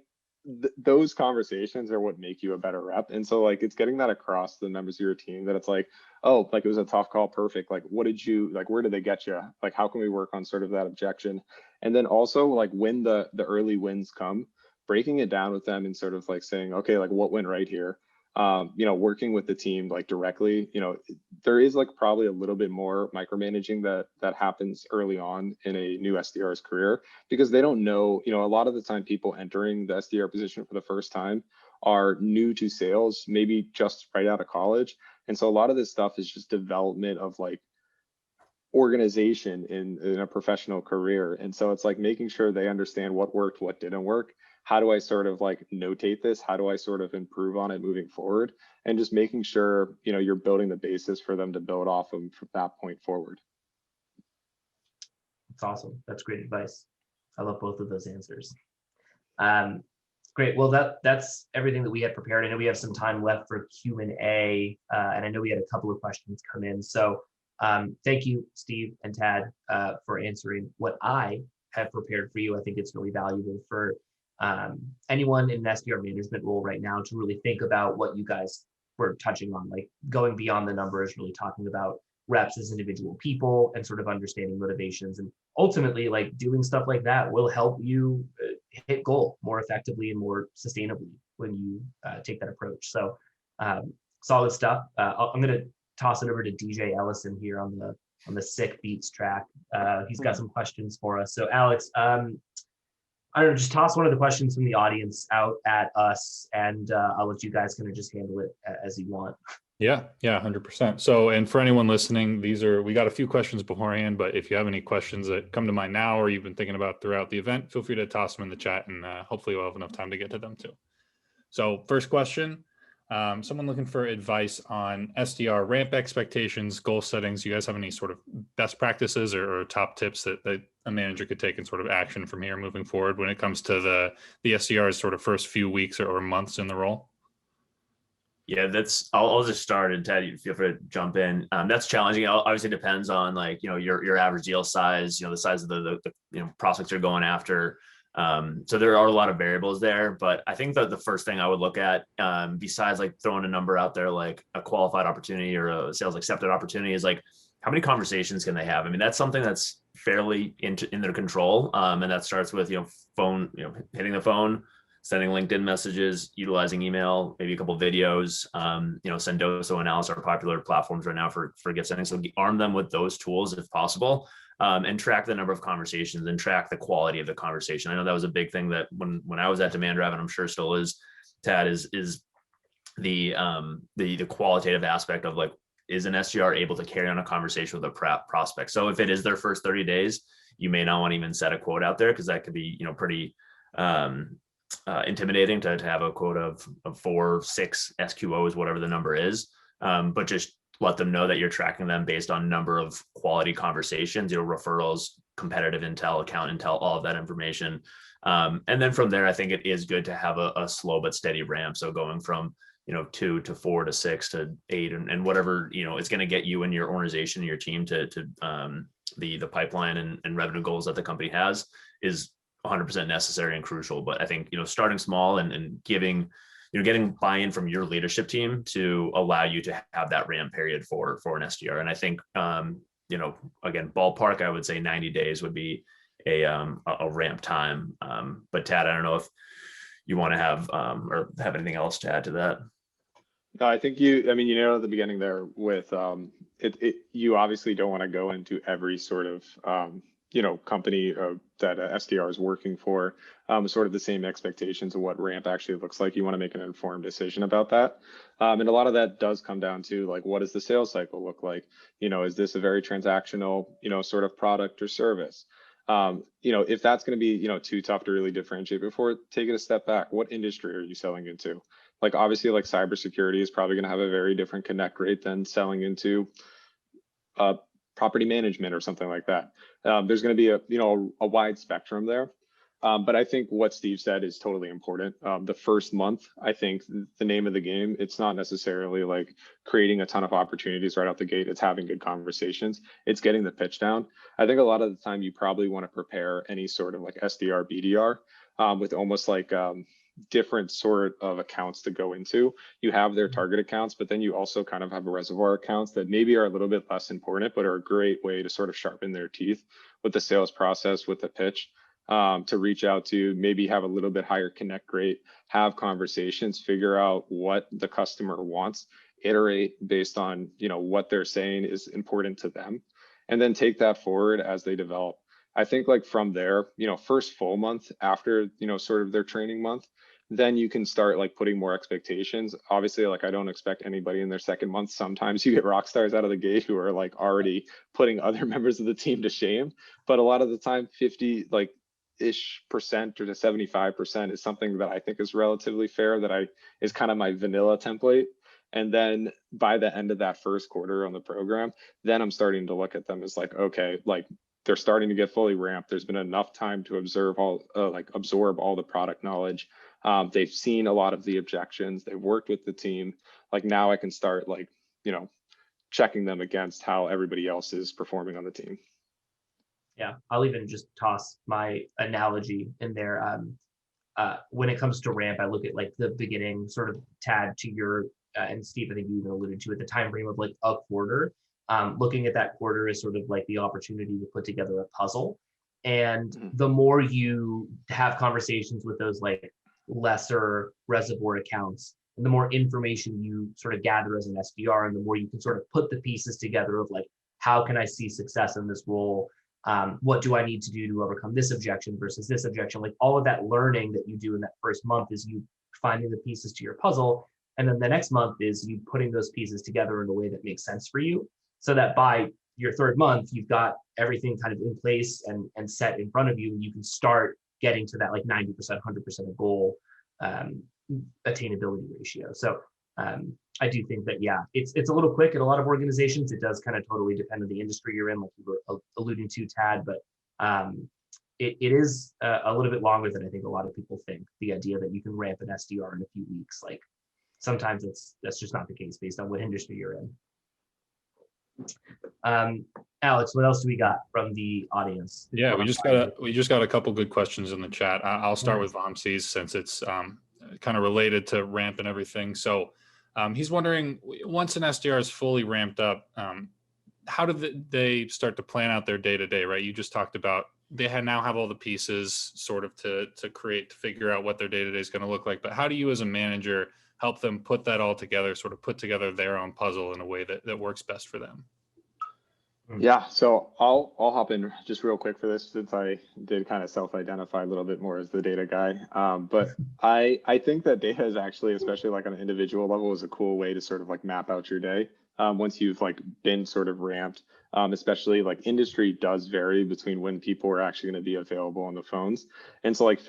those conversations are what make you a better rep. And so like it's getting that across to the members of your team that it's like, oh, like it was a tough call, perfect. Like what did you like, where did they get you? Like how can we work on sort of that objection? And then also like when the early wins come, breaking it down with them and sort of like saying, okay, like what went right here? You know, working with the team like directly, you know, there is like probably a little bit more micromanaging that happens early on in a new SDR's career, because they don't know, you know, a lot of the time people entering the SDR position for the first time are new to sales, maybe just right out of college. And so a lot of this stuff is just development of like organization in a professional career. And so it's like making sure they understand what worked, what didn't work. How do I sort of like notate this? How do I sort of improve on it moving forward? And just making sure, you know, you're building the basis for them to build off of from that point forward. That's awesome. That's great advice. I love both of those answers. Great. Well, that's everything that we had prepared. I know we have some time left for Q&A, and I know we had a couple of questions come in. So thank you, Steve and Tad, for answering what I have prepared for you. I think it's really valuable for anyone in an SDR management role right now to really think about what you guys were touching on, like going beyond the numbers, really talking about reps as individual people and sort of understanding motivations. And ultimately, like doing stuff like that will help you hit goal more effectively and more sustainably when you take that approach. So solid stuff. I'm going to toss it over to DJ Ellison here on the sick beats track. He's got some questions for us. So Alex, I don't know, just toss one of the questions from the audience out at us, and I'll let you guys kind of just handle it as you want. Yeah, 100%. So, and for anyone listening, we got a few questions beforehand, but if you have any questions that come to mind now or you've been thinking about throughout the event, feel free to toss them in the chat, and hopefully we'll have enough time to get to them too. So first question, someone looking for advice on SDR ramp expectations, goal settings. You guys have any sort of best practices or top tips that a manager could take in sort of action from here moving forward when it comes to the SDR's sort of first few weeks or months in the role? Yeah, I'll just start, and Ted, you feel free to jump in. That's challenging. It obviously depends on like, you know, your average deal size, you know, the size of the you know, prospects you're going after. So there are a lot of variables there, but I think that the first thing I would look at, besides like throwing a number out there, like a qualified opportunity or a sales accepted opportunity, is like, how many conversations can they have? I mean, that's something that's fairly in their control. And that starts with, you know, phone, you know, hitting the phone, sending LinkedIn messages, utilizing email, maybe a couple of videos. You know, Sendoso and Alice are popular platforms right now for gift sending. So arm them with those tools if possible, and track the number of conversations and track the quality of the conversation. I know that was a big thing that when I was at demandDrive, and I'm sure still is, Tad, is the qualitative aspect of like, is an SDR able to carry on a conversation with a prospect? So if it is their first 30 days, you may not want to even set a quote out there, because that could be, you know, pretty intimidating to have a quote of 4, 6 SQOs, whatever the number is. But just let them know that you're tracking them based on number of quality conversations, you know, referrals, competitive intel, account intel, all of that information. And then from there, I think it is good to have a slow but steady ramp. So going from, you know, 2 to 4 to 6 to 8 and whatever, you know, it's going to get you and your organization and your team to the pipeline and revenue goals that the company has is 100% necessary and crucial. But I think, you know, starting small and giving, you know, getting buy-in from your leadership team to allow you to have that ramp period for an SDR. And I think, you know, again, ballpark, I would say 90 days would be a ramp time. But Tad, I don't know if you want to have or have anything else to add to that. No, I think you know, at the beginning there with you obviously don't want to go into every sort of, you know, company that a SDR is working for, sort of the same expectations of what ramp actually looks like. You want to make an informed decision about that. And a lot of that does come down to like, what does the sales cycle look like? You know, is this a very transactional, you know, sort of product or service? You know, if that's going to be, you know, too tough to really differentiate before, take it a step back. What industry are you selling into? Like, obviously, like cybersecurity is probably going to have a very different connect rate than selling into property management or something like that. There's going to be a wide spectrum there. But I think what Steve said is totally important. The first month, I think the name of the game, it's not necessarily like creating a ton of opportunities right out the gate. It's having good conversations. It's getting the pitch down. I think a lot of the time you probably want to prepare any sort of like SDR, BDR with almost like different sort of accounts to go into. You have their target accounts, but then you also kind of have a reservoir accounts that maybe are a little bit less important, but are a great way to sort of sharpen their teeth with the sales process, with the pitch, to reach out to, maybe have a little bit higher connect rate, have conversations, figure out what the customer wants, iterate based on, you know, what they're saying is important to them, and then take that forward as they develop. I think like from there, you know, first full month after, you know, sort of their training month, then you can start like putting more expectations. Obviously, like I don't expect anybody in their second month. Sometimes you get rock stars out of the gate who are like already putting other members of the team to shame. But a lot of the time, 50 like ish percent or to 75% is something that I think is relatively fair, that is kind of my vanilla template. And then by the end of that first quarter on the program, then I'm starting to look at them as like, okay, like they're starting to get fully ramped. There's been enough time to absorb all the product knowledge. They've seen a lot of the objections. They've worked with the team. Like now I can start like, you know, checking them against how everybody else is performing on the team. Yeah, I'll even just toss my analogy in there. When it comes to ramp, I look at like the beginning, sort of Tad to your, and Steve, I think you even alluded to it, the time frame of like a quarter. Looking at that quarter as sort of like the opportunity to put together a puzzle. And the more you have conversations with those like lesser reservoir accounts, and the more information you sort of gather as an SDR, and the more you can sort of put the pieces together of like, how can I see success in this role? What do I need to do to overcome this objection versus this objection? Like all of that learning that you do in that first month is you finding the pieces to your puzzle. And then the next month is you putting those pieces together in a way that makes sense for you, so that by your third month, you've got everything kind of in place and set in front of you, and you can start getting to that like 90%, 100% of goal attainability ratio. So I do think that, yeah, it's a little quick at a lot of organizations. It does kind of totally depend on the industry you're in, like you were alluding to, Tad, but it is a little bit longer than I think a lot of people think. The idea that you can ramp an SDR in a few weeks, like sometimes that's just not the case based on what industry you're in. Alex, what else do we got from the audience? Yeah, we just got a couple good questions in the chat. I'll start with Vamsi's since it's kind of related to ramp and everything. So he's wondering, once an SDR is fully ramped up, how do they start to plan out their day-to-day, right? You just talked about they now have all the pieces sort of to figure out what their day-to-day is going to look like. But how do you as a manager help them put that all together, sort of put together their own puzzle in a way that works best for them? Yeah, so I'll hop in just real quick for this, since I did kind of self-identify a little bit more as the data guy. But I think that data is actually, especially like on an individual level, is a cool way to sort of like map out your day. Once you've like been sort of ramped, especially like industry does vary between when people are actually going to be available on the phones. And so like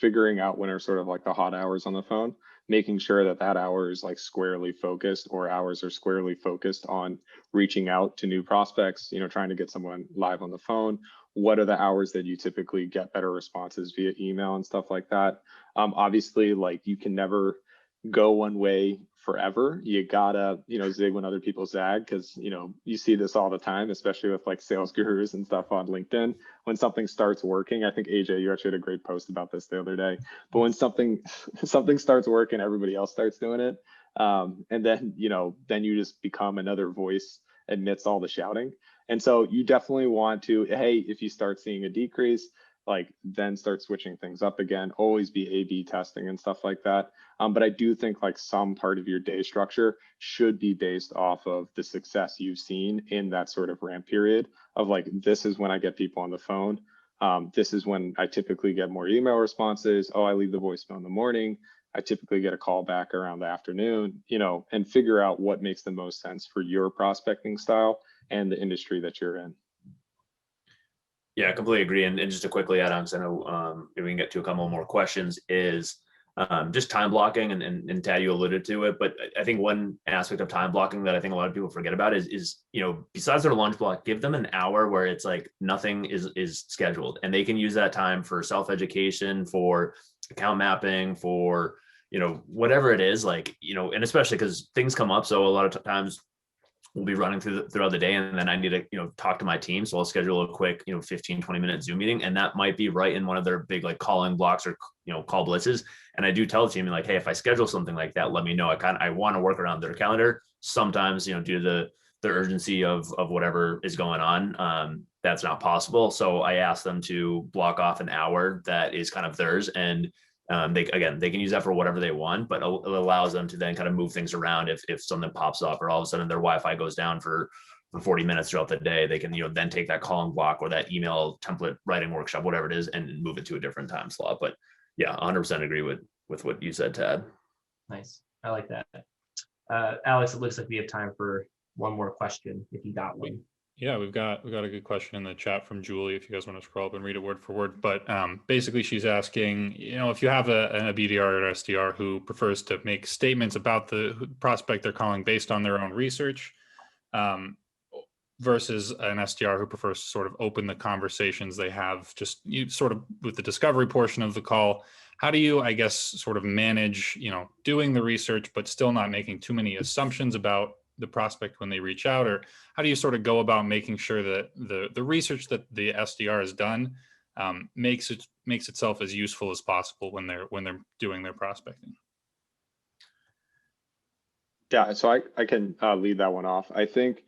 figuring out when are sort of like the hot hours on the phone, making sure that that hour is like squarely focused, or hours are squarely focused on reaching out to new prospects, you know, trying to get someone live on the phone. What are the hours that you typically get better responses via email and stuff like that? Obviously, like you can never go one way forever. You gotta, you know, zig when other people zag, because, you know, you see this all the time, especially with like sales gurus and stuff on LinkedIn. When something starts working, I think AJ, you actually had a great post about this the other day, but when something starts working, everybody else starts doing it. And then, you know, then you just become another voice amidst all the shouting. And so you definitely want to, hey, if you start seeing a decrease, like then start switching things up again, always be A/B testing and stuff like that. But I do think like some part of your day structure should be based off of the success you've seen in that sort of ramp period of like, this is when I get people on the phone. This is when I typically get more email responses. Oh, I leave the voicemail in the morning. I typically get a call back around the afternoon, you know, and figure out what makes the most sense for your prospecting style and the industry that you're in. Yeah, I completely agree. And just to quickly add on, because I know maybe we can get to a couple more questions, is just time blocking, and Tad, you alluded to it, but I think one aspect of time blocking that I think a lot of people forget about is besides their lunch block, give them an hour where it's like nothing is scheduled, and they can use that time for self-education, for account mapping, for whatever it is, and especially because things come up. So a lot of times we'll be running throughout the day, and then I need to talk to my team, so I'll schedule a quick 15-20 minute Zoom meeting, and that might be right in one of their big calling blocks or call blitzes. And I do tell the team hey, if I schedule something like that, let me know. I want to work around their calendar. Sometimes due to the urgency of whatever is going on, that's not possible. So I ask them to block off an hour that is kind of theirs, and they can use that for whatever they want, but it allows them to then kind of move things around if something pops up, or all of a sudden their Wi-Fi goes down for 40 minutes throughout the day. They can then take that calling block or that email template writing workshop, whatever it is, and move it to a different time slot. But yeah, 100% agree with what you said, Tad. Nice. I like that. Alex, it looks like we have time for one more question if you got one. Yeah, we've got a good question in the chat from Julie, if you guys want to scroll up and read it word for word. But basically she's asking, if you have a BDR or SDR who prefers to make statements about the prospect they're calling based on their own research, versus an SDR who prefers to sort of open the conversations they have just sort of with the discovery portion of the call. How do you, I guess, sort of manage, doing the research, but still not making too many assumptions about the prospect when they reach out? Or how do you sort of go about making sure that the research that the SDR has done makes itself as useful as possible when they're doing their prospecting? Yeah, so I can lead that one off. I think,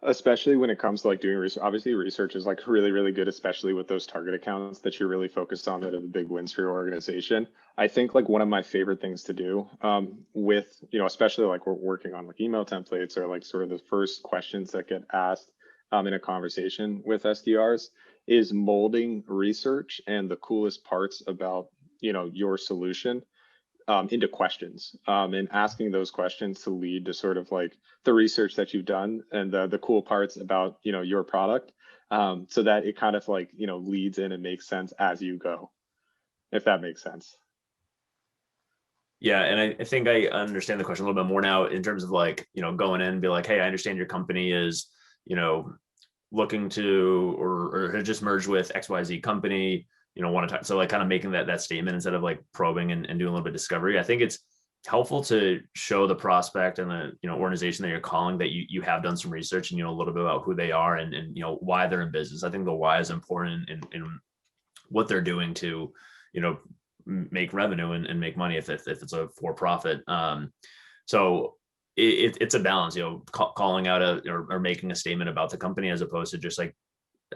especially when it comes to doing research, obviously research is really, really good, especially with those target accounts that you're really focused on that are the big wins for your organization. I think one of my favorite things to do with, especially we're working on email templates or sort of the first questions that get asked in a conversation with SDRs is molding research and the coolest parts about, your solution into questions, and asking those questions to lead to sort of the research that you've done and the cool parts about your product, so that it kind of leads in and makes sense as you go, if that makes sense. Yeah, and I think I understand the question a little bit more now in terms of going in and be hey, I understand your company is looking to or had just merged with XYZ company, want to talk. So kind of making that statement instead of probing and doing a little bit of discovery. I think it's helpful to show the prospect and the organization that you're calling that you have done some research and a little bit about who they are and why they're in business. I think the why is important in what they're doing to make revenue and make money if it's a for-profit. So it's a balance, calling out or making a statement about the company as opposed to just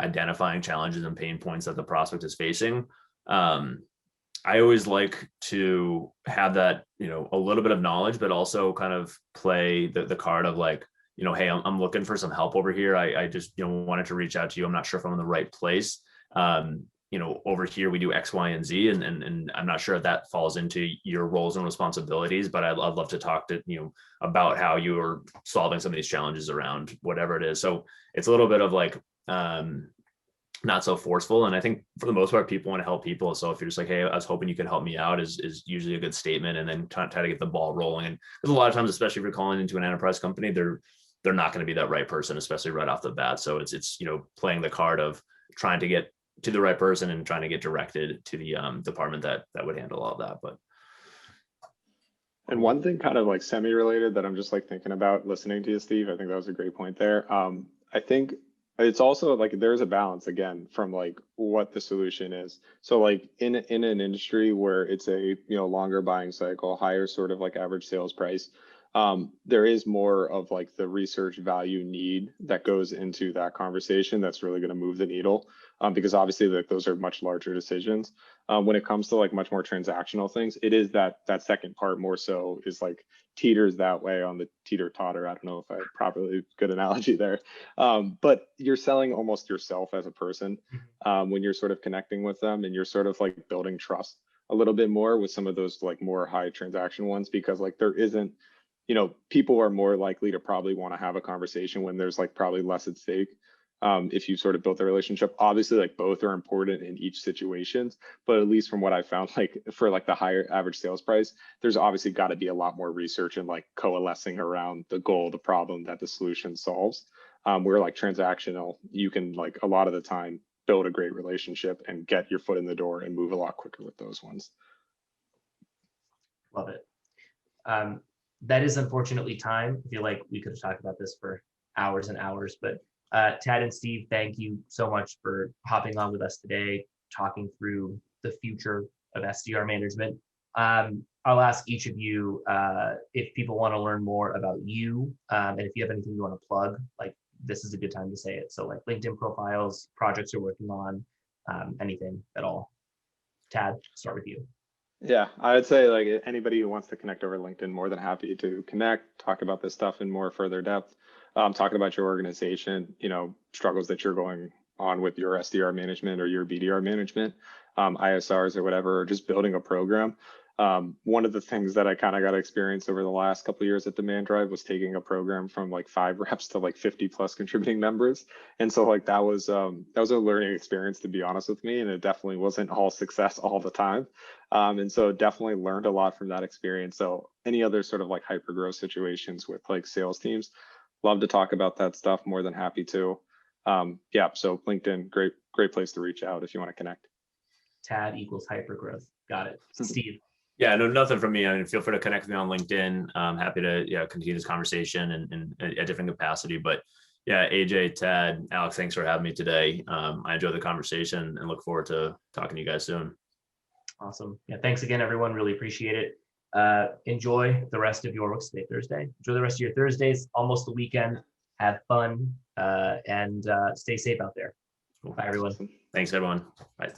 identifying challenges and pain points that the prospect is facing. I always like to have that, a little bit of knowledge, but also kind of play the card of hey, I'm looking for some help over here. I just, wanted to reach out to you. I'm not sure if I'm in the right place. Over here we do X, Y, and Z, and I'm not sure if that falls into your roles and responsibilities, but I'd love to talk to about how you are solving some of these challenges around whatever it is. So it's a little bit of not so forceful. And I think for the most part, people want to help people. So if you're just hey, I was hoping you could help me out is usually a good statement, and then try to get the ball rolling. And there's a lot of times, especially if you're calling into an enterprise company, they're not going to be that right person, especially right off the bat. So it's playing the card of trying to get to the right person and trying to get directed to the department that would handle all of that. But and one thing kind of semi-related that I'm just thinking about listening to you, Steve, I think that was a great point there. I think it's also there's a balance again from what the solution is. So in an industry where it's a longer buying cycle, higher sort of average sales price, there is more of the research value need that goes into that conversation that's really going to move the needle, because obviously those are much larger decisions. When it comes to much more transactional things, it is that second part more so is teeters that way on the teeter-totter. I don't know if I properly good analogy there, but you're selling almost yourself as a person when you're sort of connecting with them, and you're sort of building trust a little bit more with some of those more high transaction ones, because there isn't, people are more likely to probably want to have a conversation when there's probably less at stake if you sort of built a relationship. Obviously, like both are important in each situation, but at least from what I found, like for like the higher average sales price, there's obviously got to be a lot more research and like coalescing around the goal, the problem that the solution solves. Where like transactional, you can like a lot of the time build a great relationship and get your foot in the door and move a lot quicker with those ones. Love it. That is unfortunately time. I feel like we could have talked about this for hours and hours, but Tad and Steve, thank you so much for hopping on with us today, talking through the future of SDR management. I'll ask each of you if people want to learn more about you, and if you have anything you want to plug, like this is a good time to say it. So like LinkedIn profiles, projects you're working on, anything at all. Tad, start with you. Yeah, I would say like anybody who wants to connect over LinkedIn, more than happy to connect, talk about this stuff in more further depth. Talking about your organization, you know, struggles that you're going on with your SDR management or your BDR management, ISRs or whatever, or just building a program. One of the things that I kind of got to experience over the last couple of years at demandDrive was taking a program from like 5 reps to like 50 plus contributing members. And so like that was a learning experience, to be honest with me. And it definitely wasn't all success all the time. And so definitely learned a lot from that experience. So any other sort of like hyper growth situations with like sales teams, love to talk about that stuff. More than happy to. Yeah, so LinkedIn, great place to reach out if you want to connect. Tad equals hyper growth. Got it. Steve. Yeah, no, nothing from me. I mean, feel free to connect with me on LinkedIn. I'm happy to continue this conversation in a different capacity. But yeah, AJ, Tad, Alex, thanks for having me today. I enjoyed the conversation and look forward to talking to you guys soon. Awesome. Yeah, thanks again, everyone. Really appreciate it. Enjoy the rest of your, what's today, Thursday? Enjoy the rest of your Thursdays, almost the weekend. Have fun and stay safe out there. Bye, everyone. Thanks, everyone. Bye.